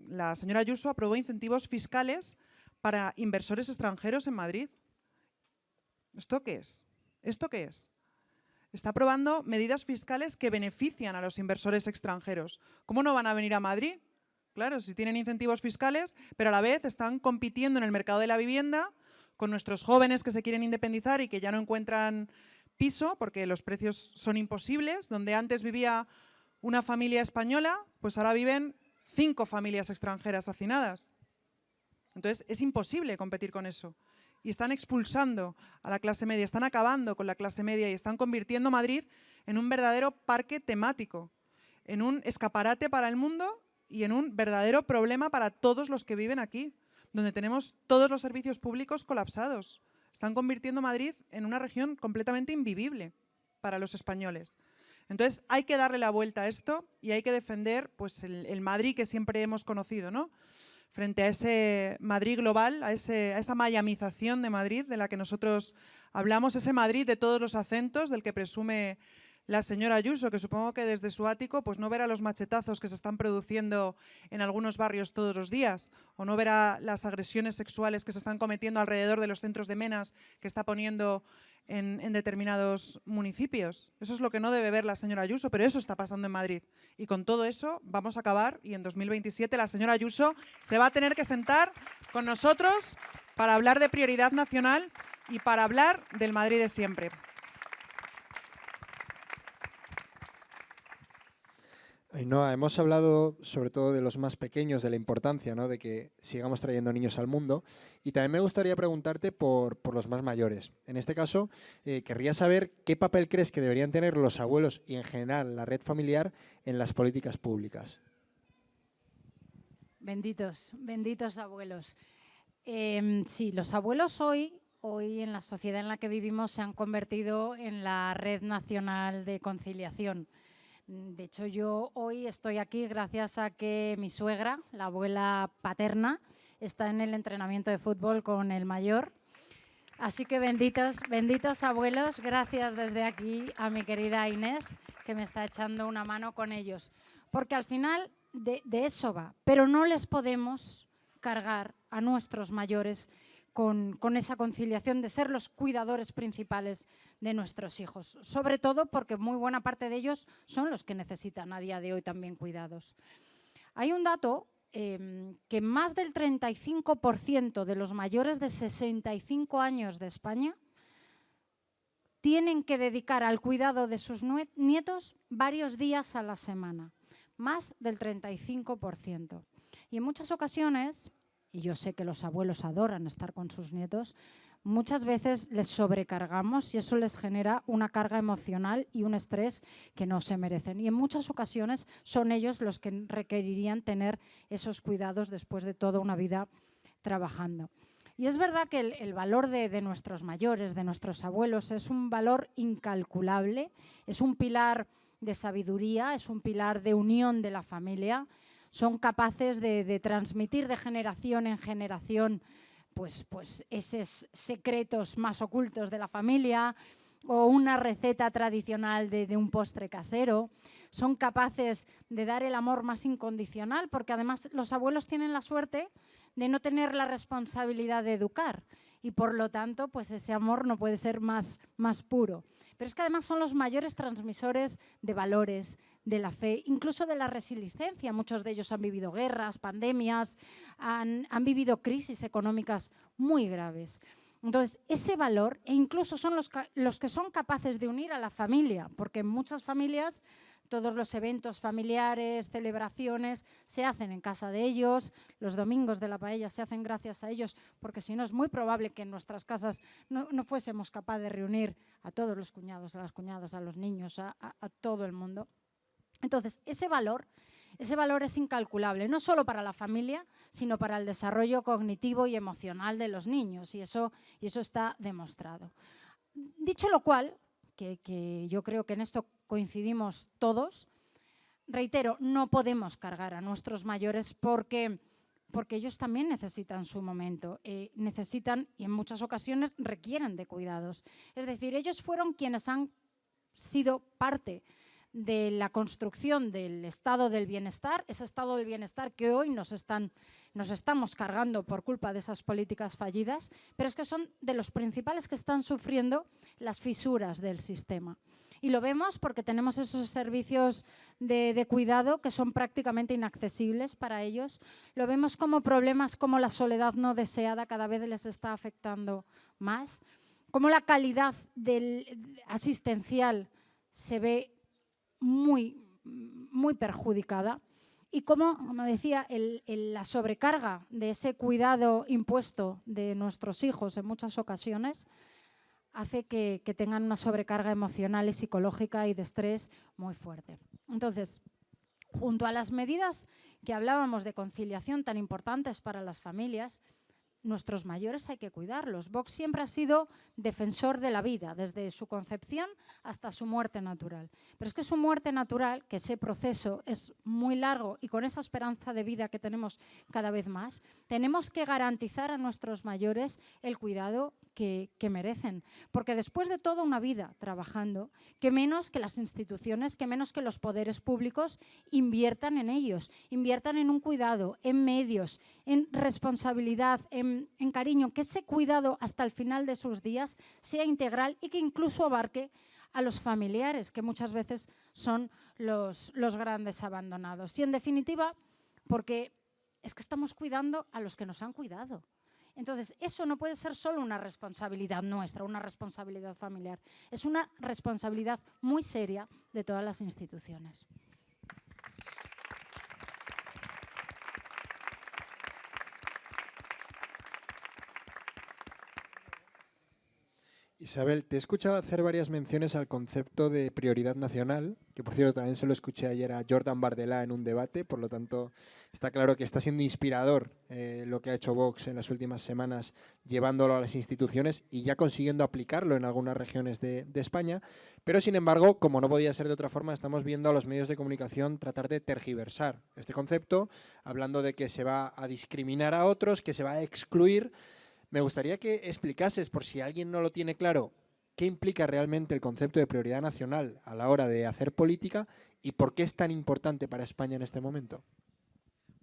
La señora Ayuso aprobó incentivos fiscales para inversores extranjeros en Madrid. ¿Esto qué es? ¿Esto qué es? Está aprobando medidas fiscales que benefician a los inversores extranjeros. ¿Cómo no van a venir a Madrid? Claro, si tienen incentivos fiscales, pero a la vez están compitiendo en el mercado de la vivienda con nuestros jóvenes que se quieren independizar y que ya no encuentran piso porque los precios son imposibles. Donde antes vivía una familia española, pues ahora viven 5 familias extranjeras hacinadas. Entonces es imposible competir con eso. Y están expulsando a la clase media, están acabando con la clase media y están convirtiendo Madrid en un verdadero parque temático, en un escaparate para el mundo y en un verdadero problema para todos los que viven aquí, donde tenemos todos los servicios públicos colapsados. Están convirtiendo Madrid en una región completamente invivible para los españoles. Entonces hay que darle la vuelta a esto y hay que defender pues, el Madrid que siempre hemos conocido, ¿no? Frente a ese Madrid global, a esa miamización de Madrid de la que nosotros hablamos, ese Madrid de todos los acentos del que presume la señora Ayuso, que supongo que desde su ático pues no verá los machetazos que se están produciendo en algunos barrios todos los días, o no verá las agresiones sexuales que se están cometiendo alrededor de los centros de menas que está poniendo en determinados municipios. Eso es lo que no debe ver la señora Ayuso, pero eso está pasando en Madrid. Y con todo eso vamos a acabar y en 2027 la señora Ayuso se va a tener que sentar con nosotros para hablar de prioridad nacional y para hablar del Madrid de siempre. Ainhoa, hemos hablado sobre todo de los más pequeños, de la importancia, ¿no?, de que sigamos trayendo niños al mundo, y también me gustaría preguntarte por los más mayores. En este caso, querría saber qué papel crees que deberían tener los abuelos y en general la red familiar en las políticas públicas. Benditos, benditos abuelos. Sí, los abuelos hoy en la sociedad en la que vivimos se han convertido en la red nacional de conciliación. De hecho, yo hoy estoy aquí gracias a que mi suegra, la abuela paterna, está en el entrenamiento de fútbol con el mayor. Así que benditos, benditos abuelos, gracias desde aquí a mi querida Inés, que me está echando una mano con ellos. Porque al final de eso va, pero no les podemos cargar a nuestros mayores con esa conciliación de ser los cuidadores principales de nuestros hijos, sobre todo porque muy buena parte de ellos son los que necesitan a día de hoy también cuidados. Hay un dato que más del 35% de los mayores de 65 años de España tienen que dedicar al cuidado de sus nietos varios días a la semana, más del 35%. Y en muchas ocasiones, y yo sé que los abuelos adoran estar con sus nietos, muchas veces les sobrecargamos y eso les genera una carga emocional y un estrés que no se merecen. Y en muchas ocasiones son ellos los que requerirían tener esos cuidados después de toda una vida trabajando. Y es verdad que el valor de nuestros mayores, de nuestros abuelos, es un valor incalculable, es un pilar de sabiduría, es un pilar de unión de la familia. Son capaces de transmitir de generación en generación pues esos secretos más ocultos de la familia o una receta tradicional de un postre casero. Son capaces de dar el amor más incondicional porque además los abuelos tienen la suerte de no tener la responsabilidad de educar y por lo tanto pues ese amor no puede ser más puro. Pero es que además son los mayores transmisores de valores, de la fe, incluso de la resiliencia. Muchos de ellos han vivido guerras, pandemias, han vivido crisis económicas muy graves. Entonces, ese valor, e incluso son los que son capaces de unir a la familia, porque en muchas familias todos los eventos familiares, celebraciones, se hacen en casa de ellos, los domingos de la paella se hacen gracias a ellos, porque si no es muy probable que en nuestras casas no fuésemos capaces de reunir a todos los cuñados, a las cuñadas, a los niños, a todo el mundo. Entonces, ese valor es incalculable, no solo para la familia, sino para el desarrollo cognitivo y emocional de los niños, y eso está demostrado. Dicho lo cual, que yo creo que en esto coincidimos todos, reitero, no podemos cargar a nuestros mayores porque ellos también necesitan su momento, necesitan y en muchas ocasiones requieren de cuidados. Es decir, ellos fueron quienes han sido parte de la construcción del estado del bienestar, ese estado del bienestar que hoy nos estamos cargando por culpa de esas políticas fallidas, pero es que son de los principales que están sufriendo las fisuras del sistema. Y lo vemos porque tenemos esos servicios de cuidado que son prácticamente inaccesibles para ellos. Lo vemos como problemas como la soledad no deseada cada vez les está afectando más, como la calidad asistencial se ve muy perjudicada y como decía, la sobrecarga de ese cuidado impuesto de nuestros hijos en muchas ocasiones hace que tengan una sobrecarga emocional y psicológica y de estrés muy fuerte. Entonces, junto a las medidas que hablábamos de conciliación tan importantes para las familias, nuestros mayores hay que cuidarlos. Vox siempre ha sido defensor de la vida, desde su concepción hasta su muerte natural. Pero es que su muerte natural, que ese proceso es muy largo y con esa esperanza de vida que tenemos cada vez más, tenemos que garantizar a nuestros mayores el cuidado que merecen. Porque después de toda una vida trabajando, que menos que las instituciones, que menos que los poderes públicos inviertan en ellos, inviertan en un cuidado, en medios, en responsabilidad, en cariño, que ese cuidado hasta el final de sus días sea integral y que incluso abarque a los familiares, que muchas veces son los grandes abandonados. Y en definitiva, porque es que estamos cuidando a los que nos han cuidado. Entonces, eso no puede ser solo una responsabilidad nuestra, una responsabilidad familiar. Es una responsabilidad muy seria de todas las instituciones. Isabel, te he escuchado hacer varias menciones al concepto de prioridad nacional, que por cierto también se lo escuché ayer a Jordan Bardella en un debate, por lo tanto está claro que está siendo inspirador lo que ha hecho Vox en las últimas semanas, llevándolo a las instituciones y ya consiguiendo aplicarlo en algunas regiones de España, pero sin embargo, como no podía ser de otra forma, estamos viendo a los medios de comunicación tratar de tergiversar este concepto, hablando de que se va a discriminar a otros, que se va a excluir. Me gustaría que explicases, por si alguien no lo tiene claro, qué implica realmente el concepto de prioridad nacional a la hora de hacer política y por qué es tan importante para España en este momento.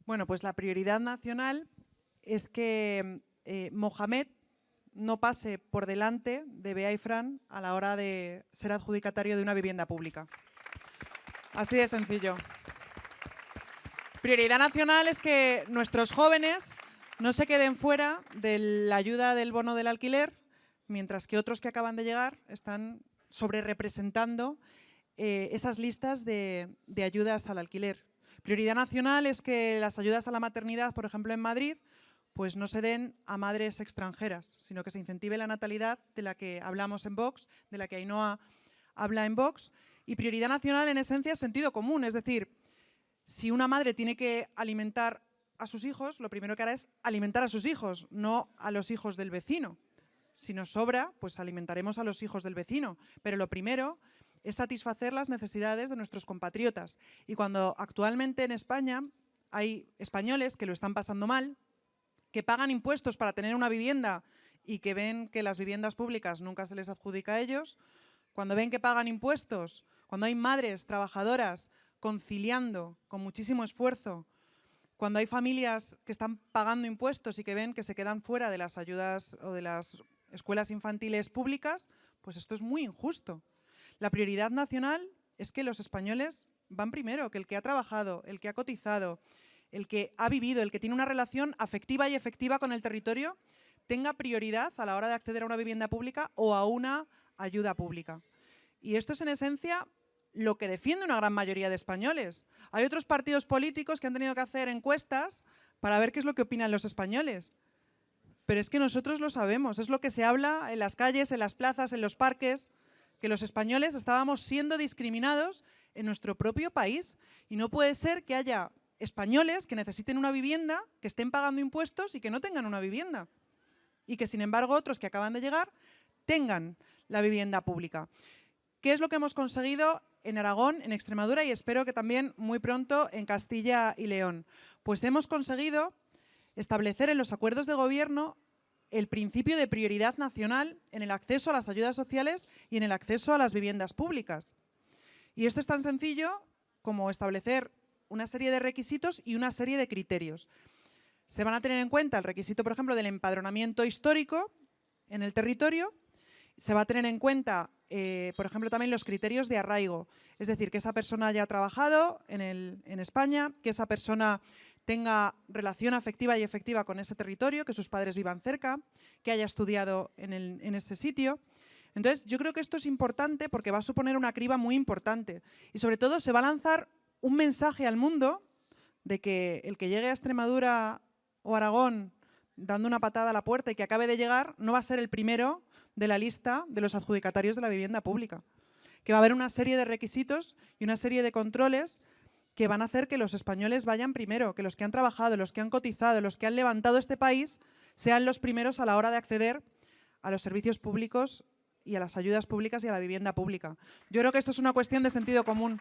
Bueno, pues la prioridad nacional es que Mohamed no pase por delante de Bea y Fran a la hora de ser adjudicatario de una vivienda pública. Así de sencillo. Prioridad nacional es que nuestros jóvenes no se queden fuera de la ayuda del bono del alquiler, mientras que otros que acaban de llegar están sobrerepresentando esas listas de ayudas al alquiler. Prioridad nacional es que las ayudas a la maternidad, por ejemplo en Madrid, pues no se den a madres extranjeras, sino que se incentive la natalidad de la que hablamos en Vox, de la que Ainhoa habla en Vox. Y prioridad nacional en esencia es sentido común, es decir, si una madre tiene que alimentar a sus hijos, lo primero que hará es alimentar a sus hijos, no a los hijos del vecino. Si nos sobra, pues alimentaremos a los hijos del vecino. Pero lo primero es satisfacer las necesidades de nuestros compatriotas. Y cuando actualmente en España hay españoles que lo están pasando mal, que pagan impuestos para tener una vivienda y que ven que las viviendas públicas nunca se les adjudica a ellos, cuando ven que pagan impuestos, cuando hay madres trabajadoras conciliando con muchísimo esfuerzo, cuando hay familias que están pagando impuestos y que ven que se quedan fuera de las ayudas o de las escuelas infantiles públicas, pues esto es muy injusto. La prioridad nacional es que los españoles van primero, que el que ha trabajado, el que ha cotizado, el que ha vivido, el que tiene una relación afectiva y efectiva con el territorio, tenga prioridad a la hora de acceder a una vivienda pública o a una ayuda pública. Y esto es en esencia lo que defiende una gran mayoría de españoles. Hay otros partidos políticos que han tenido que hacer encuestas para ver qué es lo que opinan los españoles. Pero es que nosotros lo sabemos, es lo que se habla en las calles, en las plazas, en los parques, que los españoles estábamos siendo discriminados en nuestro propio país. Y no puede ser que haya españoles que necesiten una vivienda, que estén pagando impuestos y que no tengan una vivienda. Y que, sin embargo, otros que acaban de llegar tengan la vivienda pública. ¿Qué es lo que hemos conseguido en Aragón, en Extremadura y espero que también muy pronto en Castilla y León? Pues hemos conseguido establecer en los acuerdos de gobierno el principio de prioridad nacional en el acceso a las ayudas sociales y en el acceso a las viviendas públicas. Y esto es tan sencillo como establecer una serie de requisitos y una serie de criterios. Se van a tener en cuenta el requisito, por ejemplo, del empadronamiento histórico en el territorio. Se va a tener en cuenta, por ejemplo, también los criterios de arraigo. Es decir, que esa persona haya trabajado en España, que esa persona tenga relación afectiva y efectiva con ese territorio, que sus padres vivan cerca, que haya estudiado en ese sitio. Entonces, yo creo que esto es importante porque va a suponer una criba muy importante. Y sobre todo se va a lanzar un mensaje al mundo de que el que llegue a Extremadura o Aragón dando una patada a la puerta y que acabe de llegar no va a ser el primero de la lista de los adjudicatarios de la vivienda pública. Que va a haber una serie de requisitos y una serie de controles que van a hacer que los españoles vayan primero, que los que han trabajado, los que han cotizado, los que han levantado este país sean los primeros a la hora de acceder a los servicios públicos y a las ayudas públicas y a la vivienda pública. Yo creo que esto es una cuestión de sentido común.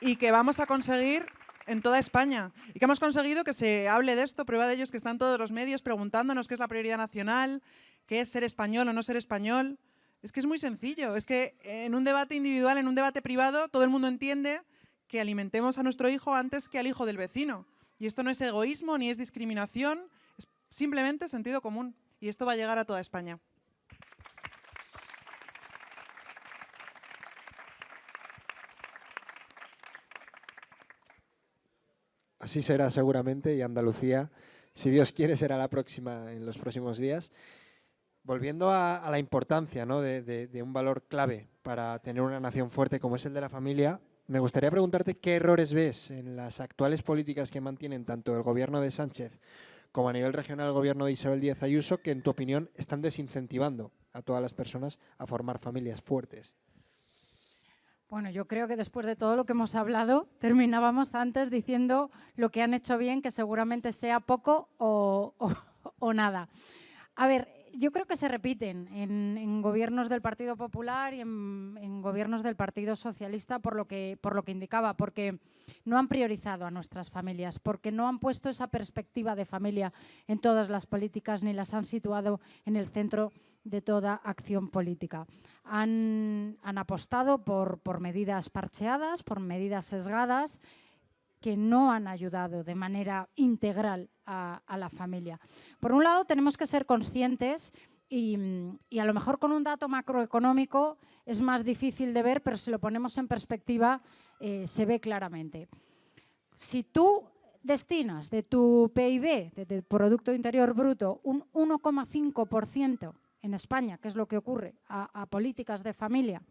Y que vamos a conseguir en toda España. Y que hemos conseguido que se hable de esto. Prueba de ello es que están todos los medios preguntándonos qué es la prioridad nacional, qué es ser español o no ser español. Es que es muy sencillo. Es que en un debate individual, en un debate privado, todo el mundo entiende que alimentemos a nuestro hijo antes que al hijo del vecino. Y esto no es egoísmo ni es discriminación, es simplemente sentido común. Y esto va a llegar a toda España. Así será seguramente, y Andalucía, si Dios quiere, será la próxima en los próximos días. Volviendo a la importancia, ¿no?, de un valor clave para tener una nación fuerte como es el de la familia, me gustaría preguntarte qué errores ves en las actuales políticas que mantienen tanto el gobierno de Sánchez como a nivel regional el gobierno de Isabel Díaz Ayuso, que en tu opinión están desincentivando a todas las personas a formar familias fuertes. Bueno, yo creo que después de todo lo que hemos hablado, terminábamos antes diciendo lo que han hecho bien, que seguramente sea poco o nada. A ver, yo creo que se repiten en gobiernos del Partido Popular y en gobiernos del Partido Socialista por lo que indicaba, porque no han priorizado a nuestras familias, porque no han puesto esa perspectiva de familia en todas las políticas ni las han situado en el centro de toda acción política. Han apostado por medidas parcheadas, por medidas sesgadas, que no han ayudado de manera integral a la familia. Por un lado, tenemos que ser conscientes y a lo mejor con un dato macroeconómico es más difícil de ver, pero si lo ponemos en perspectiva se ve claramente. Si tú destinas de tu PIB, del Producto Interior Bruto, un 1,5% en España, que es lo que ocurre a políticas de familia,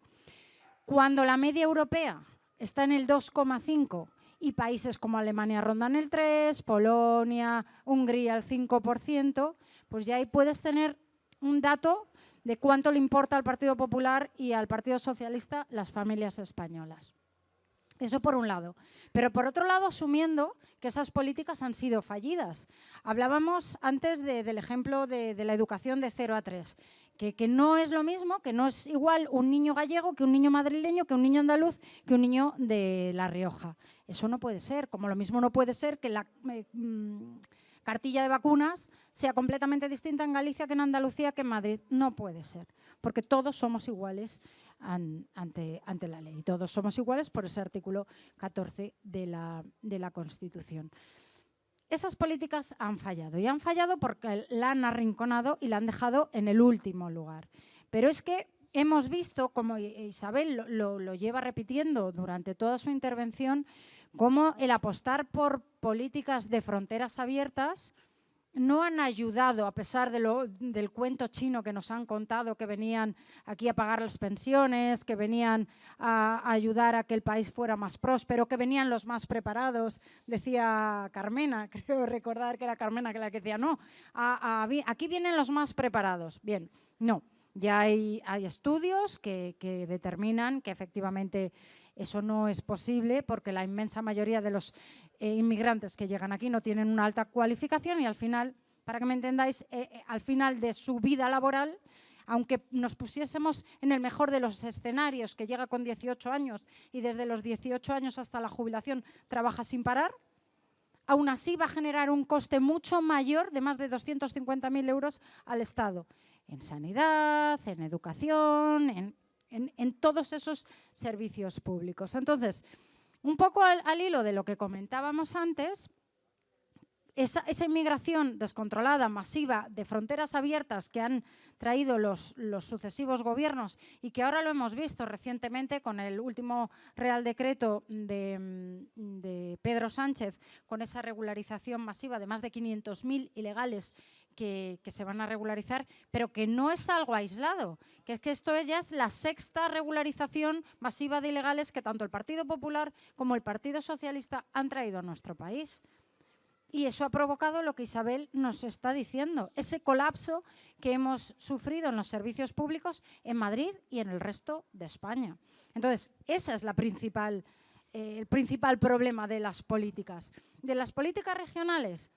cuando la media europea está en el 2,5%, y países como Alemania rondan el 3%, Polonia, Hungría el 5%, pues ya ahí puedes tener un dato de cuánto le importa al Partido Popular y al Partido Socialista las familias españolas. Eso por un lado. Pero por otro lado, asumiendo que esas políticas han sido fallidas. Hablábamos antes del ejemplo de la educación de 0 a 3, que no es lo mismo, que no es igual un niño gallego que un niño madrileño, que un niño andaluz, que un niño de La Rioja. Eso no puede ser, como lo mismo no puede ser que la cartilla de vacunas sea completamente distinta en Galicia que en Andalucía que en Madrid. No puede ser, porque todos somos iguales ante la ley. Todos somos iguales por ese artículo 14 de la Constitución. Esas políticas han fallado y han fallado porque la han arrinconado y la han dejado en el último lugar. Pero es que hemos visto, como Isabel lo lleva repitiendo durante toda su intervención, cómo el apostar por políticas de fronteras abiertas no han ayudado, a pesar del cuento chino que nos han contado, que venían aquí a pagar las pensiones, que venían a ayudar a que el país fuera más próspero, que venían los más preparados, decía Carmena, creo recordar que era Carmena la que decía, no, aquí vienen los más preparados. Bien, no, ya hay estudios que determinan que efectivamente eso no es posible porque la inmensa mayoría de los inmigrantes que llegan aquí no tienen una alta cualificación y al final, para que me entendáis, al final de su vida laboral, aunque nos pusiésemos en el mejor de los escenarios, que llega con 18 años y desde los 18 años hasta la jubilación trabaja sin parar, aún así va a generar un coste mucho mayor de más de 250.000 euros al Estado. en sanidad, en educación, en todos esos servicios públicos. Entonces, un poco al hilo de lo que comentábamos antes, esa inmigración descontrolada, masiva, de fronteras abiertas que han traído los sucesivos gobiernos y que ahora lo hemos visto recientemente con el último Real Decreto de Pedro Sánchez, con esa regularización masiva de más de 500.000 ilegales que se van a regularizar, pero que no es algo aislado, que es que esto ya es la sexta regularización masiva de ilegales que tanto el Partido Popular como el Partido Socialista han traído a nuestro país. Y eso ha provocado lo que Isabel nos está diciendo, ese colapso que hemos sufrido en los servicios públicos en Madrid y en el resto de España. Entonces, ese es el principal problema de las políticas. De las políticas regionales,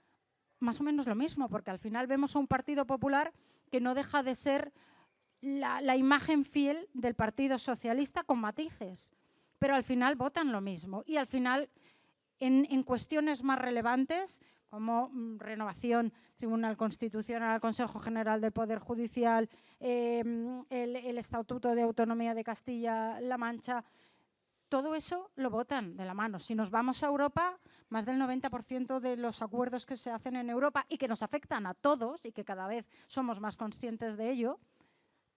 más o menos lo mismo, porque al final vemos a un Partido Popular que no deja de ser la imagen fiel del Partido Socialista con matices, pero al final votan lo mismo y al final en cuestiones más relevantes como renovación, Tribunal Constitucional, Consejo General del Poder Judicial, el Estatuto de Autonomía de Castilla-La Mancha, todo eso lo votan de la mano. Si nos vamos a Europa, más del 90% de los acuerdos que se hacen en Europa y que nos afectan a todos y que cada vez somos más conscientes de ello,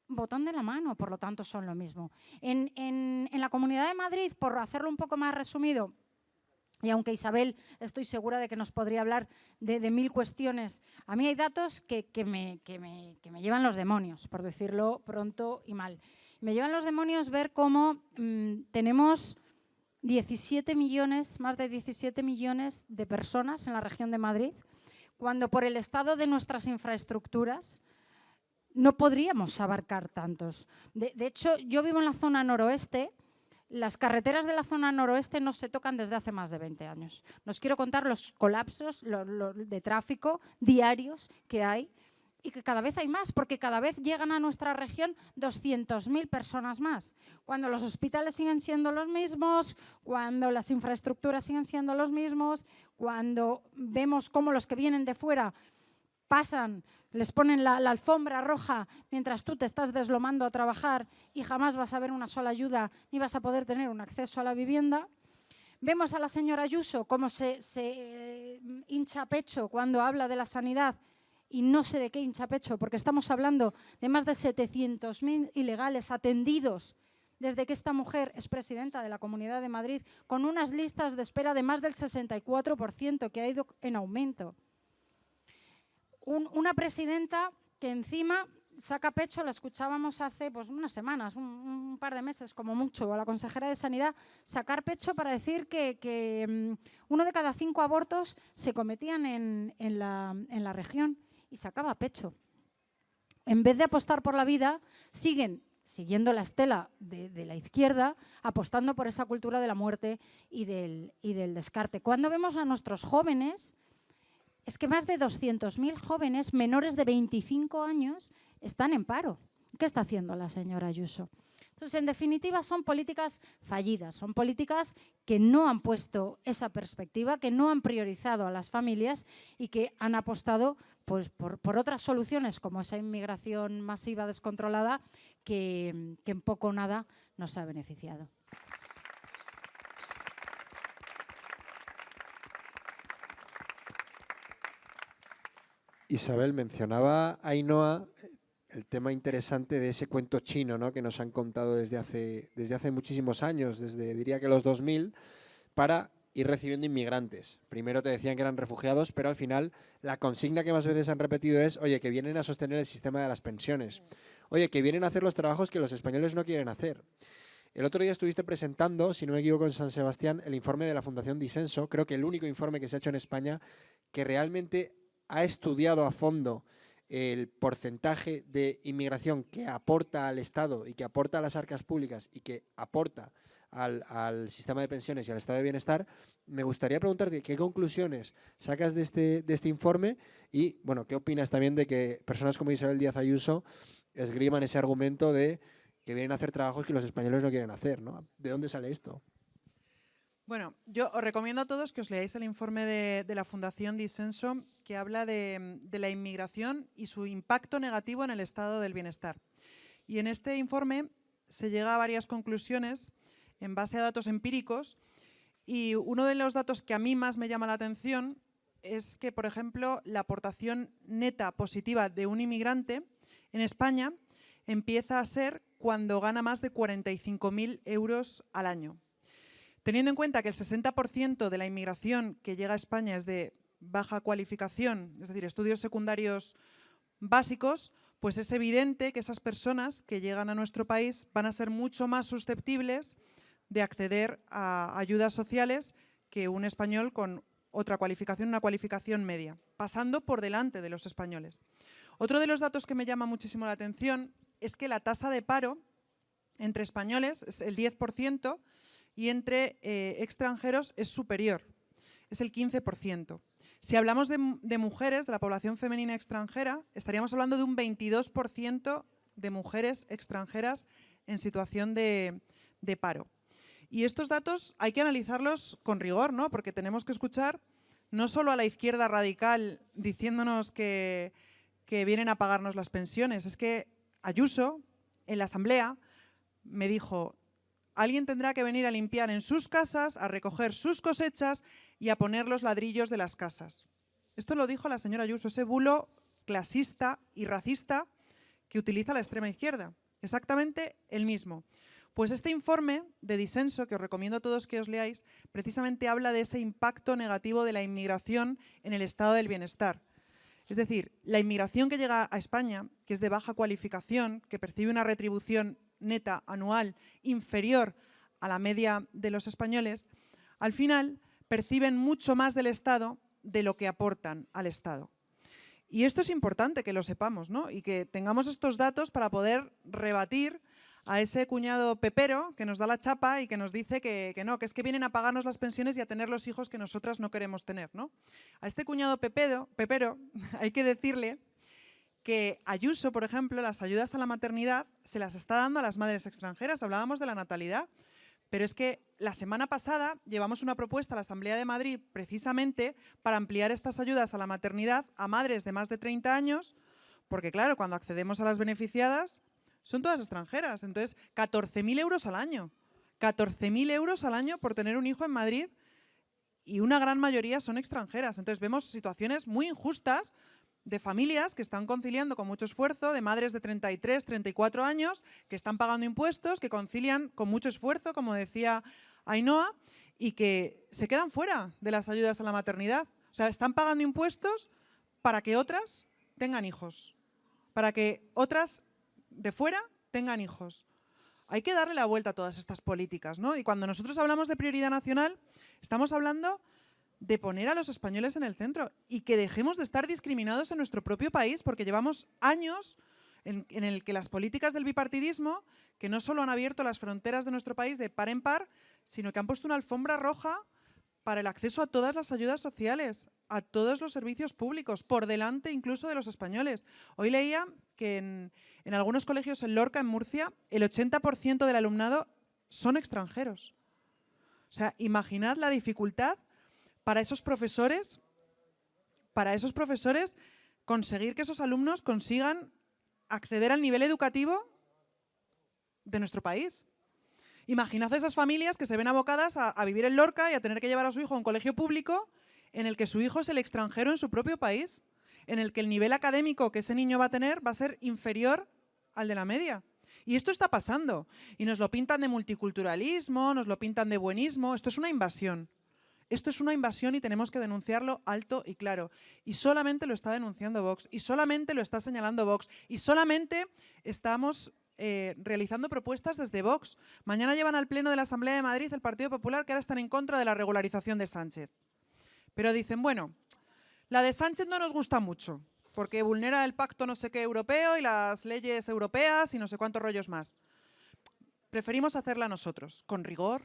votan de la mano, por lo tanto son lo mismo. En la Comunidad de Madrid, por hacerlo un poco más resumido, y aunque Isabel estoy segura de que nos podría hablar de mil cuestiones, a mí hay datos que me llevan los demonios, por decirlo pronto y mal. Me llevan los demonios ver cómo tenemos 17 millones, más de 17 millones de personas en la región de Madrid, cuando por el estado de nuestras infraestructuras no podríamos abarcar tantos. De hecho, yo vivo en la zona noroeste. Las carreteras de la zona noroeste no se tocan desde hace más de 20 años. Nos quiero contar los colapsos de tráfico diarios que hay y que cada vez hay más, porque cada vez llegan a nuestra región 200.000 personas más. Cuando los hospitales siguen siendo los mismos, cuando las infraestructuras siguen siendo los mismos, cuando vemos cómo los que vienen de fuera pasan, les ponen la alfombra roja mientras tú te estás deslomando a trabajar y jamás vas a ver una sola ayuda ni vas a poder tener un acceso a la vivienda. Vemos a la señora Ayuso cómo se hincha pecho cuando habla de la sanidad y no sé de qué hincha pecho, porque estamos hablando de más de 700.000 ilegales atendidos desde que esta mujer es presidenta de la Comunidad de Madrid, con unas listas de espera de más del 64% que ha ido en aumento. Una presidenta que encima saca pecho, la escuchábamos hace unas semanas, un par de meses como mucho, a la consejera de Sanidad, sacar pecho para decir que 1 de cada 5 abortos se cometían en la región y sacaba pecho. En vez de apostar por la vida, siguen siguiendo la estela de la izquierda, apostando por esa cultura de la muerte y del descarte. Cuando vemos a nuestros jóvenes, es que más de 200.000 jóvenes menores de 25 años están en paro. ¿Qué está haciendo la señora Ayuso? Entonces, en definitiva, son políticas fallidas, son políticas que no han puesto esa perspectiva, que no han priorizado a las familias y que han apostado por otras soluciones, como esa inmigración masiva descontrolada, que en poco o nada nos ha beneficiado. Isabel, mencionaba Ainhoa el tema interesante de ese cuento chino, ¿no?, que nos han contado desde hace muchísimos años, diría que los 2000, para ir recibiendo inmigrantes. Primero te decían que eran refugiados, pero al final la consigna que más veces han repetido es, oye, que vienen a sostener el sistema de las pensiones. Oye, que vienen a hacer los trabajos que los españoles no quieren hacer. El otro día estuviste presentando, si no me equivoco, en San Sebastián, el informe de la Fundación Disenso, creo que el único informe que se ha hecho en España que realmente ha estudiado a fondo el porcentaje de inmigración que aporta al Estado y que aporta a las arcas públicas y que aporta al sistema de pensiones y al estado de bienestar. Me gustaría preguntarte qué conclusiones sacas de este informe y, bueno, qué opinas también de que personas como Isabel Díaz Ayuso esgriman ese argumento de que vienen a hacer trabajos que los españoles no quieren hacer, ¿no? ¿De dónde sale esto? Bueno, yo os recomiendo a todos que os leáis el informe de la Fundación Disenso, que habla de la inmigración y su impacto negativo en el estado del bienestar. Y en este informe se llega a varias conclusiones en base a datos empíricos, y uno de los datos que a mí más me llama la atención es que, por ejemplo, la aportación neta positiva de un inmigrante en España empieza a ser cuando gana más de 45.000 euros al año. Teniendo en cuenta que el 60% de la inmigración que llega a España es de baja cualificación, es decir, estudios secundarios básicos, pues es evidente que esas personas que llegan a nuestro país van a ser mucho más susceptibles de acceder a ayudas sociales que un español con otra cualificación, una cualificación media, pasando por delante de los españoles. Otro de los datos que me llama muchísimo la atención es que la tasa de paro entre españoles es el 10%, y entre extranjeros es superior, es el 15%. Si hablamos de mujeres, de la población femenina extranjera, estaríamos hablando de un 22% de mujeres extranjeras en situación de paro. Y estos datos hay que analizarlos con rigor, ¿no? Porque tenemos que escuchar no solo a la izquierda radical diciéndonos que vienen a pagarnos las pensiones, es que Ayuso, en la Asamblea, me dijo: alguien tendrá que venir a limpiar en sus casas, a recoger sus cosechas y a poner los ladrillos de las casas. Esto lo dijo la señora Ayuso, ese bulo clasista y racista que utiliza la extrema izquierda. Exactamente el mismo. Pues este informe de Disenso, que os recomiendo a todos que os leáis, precisamente habla de ese impacto negativo de la inmigración en el estado del bienestar. Es decir, la inmigración que llega a España, que es de baja cualificación, que percibe una retribución neta anual inferior a la media de los españoles, al final perciben mucho más del Estado de lo que aportan al Estado. Y esto es importante que lo sepamos, ¿no? Y que tengamos estos datos para poder rebatir a ese cuñado pepero que nos da la chapa y que nos dice que no, que es que vienen a pagarnos las pensiones y a tener los hijos que nosotras no queremos tener, ¿no? A este cuñado pepero hay que decirle que Ayuso, por ejemplo, las ayudas a la maternidad se las está dando a las madres extranjeras. Hablábamos de la natalidad, pero es que la semana pasada llevamos una propuesta a la Asamblea de Madrid precisamente para ampliar estas ayudas a la maternidad a madres de más de 30 años, porque claro, cuando accedemos a las beneficiadas son todas extranjeras. Entonces, 14.000 euros al año. 14.000 euros al año por tener un hijo en Madrid, y una gran mayoría son extranjeras. Entonces vemos situaciones muy injustas de familias que están conciliando con mucho esfuerzo, de madres de 33, 34 años, que están pagando impuestos, que concilian con mucho esfuerzo, como decía Ainhoa, y que se quedan fuera de las ayudas a la maternidad. O sea, están pagando impuestos para que otras tengan hijos, para que otras de fuera tengan hijos. Hay que darle la vuelta a todas estas políticas, ¿no? Y cuando nosotros hablamos de prioridad nacional, estamos hablando de poner a los españoles en el centro y que dejemos de estar discriminados en nuestro propio país, porque llevamos años en el que las políticas del bipartidismo, que no solo han abierto las fronteras de nuestro país de par en par, sino que han puesto una alfombra roja para el acceso a todas las ayudas sociales, a todos los servicios públicos, por delante incluso de los españoles. Hoy leía que en algunos colegios en Lorca, en Murcia, el 80% del alumnado son extranjeros. O sea, imaginad la dificultad para esos profesores conseguir que esos alumnos consigan acceder al nivel educativo de nuestro país. Imaginad esas familias que se ven abocadas a vivir en Lorca y a tener que llevar a su hijo a un colegio público en el que su hijo es el extranjero en su propio país, en el que el nivel académico que ese niño va a tener va a ser inferior al de la media. Y esto está pasando. Y nos lo pintan de multiculturalismo, nos lo pintan de buenismo. Esto es una invasión. Esto es una invasión y tenemos que denunciarlo alto y claro. Y solamente lo está denunciando Vox, y solamente lo está señalando Vox, y solamente estamos realizando propuestas desde Vox. Mañana llevan al Pleno de la Asamblea de Madrid el Partido Popular, que ahora están en contra de la regularización de Sánchez. Pero dicen, bueno, la de Sánchez no nos gusta mucho, porque vulnera el pacto no sé qué europeo y las leyes europeas y no sé cuántos rollos más. Preferimos hacerla nosotros, con rigor,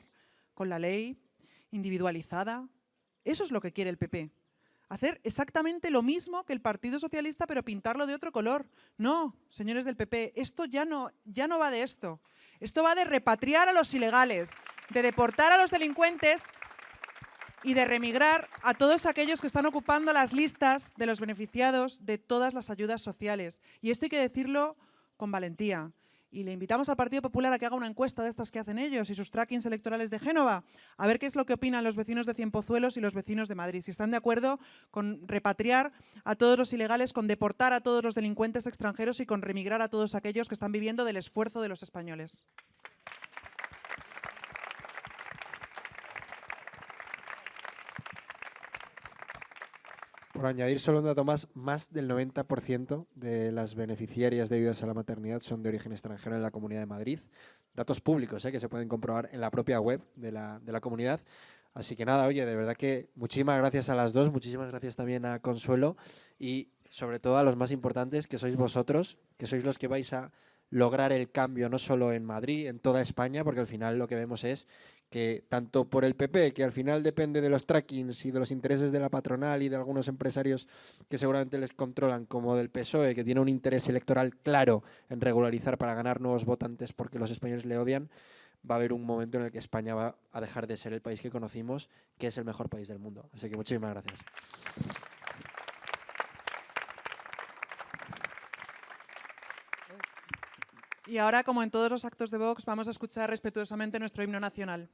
con la ley, individualizada. Eso es lo que quiere el PP. Hacer exactamente lo mismo que el Partido Socialista, pero pintarlo de otro color. No, señores del PP, esto ya no va de esto. Esto va de repatriar a los ilegales, de deportar a los delincuentes y de remigrar a todos aquellos que están ocupando las listas de los beneficiados de todas las ayudas sociales. Y esto hay que decirlo con valentía. Y le invitamos al Partido Popular a que haga una encuesta de estas que hacen ellos y sus trackings electorales de Génova, a ver qué es lo que opinan los vecinos de Cienpozuelos y los vecinos de Madrid. Si están de acuerdo con repatriar a todos los ilegales, con deportar a todos los delincuentes extranjeros y con remigrar a todos aquellos que están viviendo del esfuerzo de los españoles. Por añadir solo un dato más del 90% de las beneficiarias de ayudas a la maternidad son de origen extranjero en la Comunidad de Madrid. Datos públicos que se pueden comprobar en la propia web de la comunidad. Así que nada, oye, de verdad que muchísimas gracias a las dos, muchísimas gracias también a Consuelo y sobre todo a los más importantes, que sois vosotros, que sois los que vais a lograr el cambio no solo en Madrid, en toda España, porque al final lo que vemos es que tanto por el PP, que al final depende de los trackings y de los intereses de la patronal y de algunos empresarios que seguramente les controlan, como del PSOE, que tiene un interés electoral claro en regularizar para ganar nuevos votantes porque los españoles le odian, va a haber un momento en el que España va a dejar de ser el país que conocimos, que es el mejor país del mundo. Así que muchísimas gracias. Y ahora, como en todos los actos de Vox, vamos a escuchar respetuosamente nuestro himno nacional.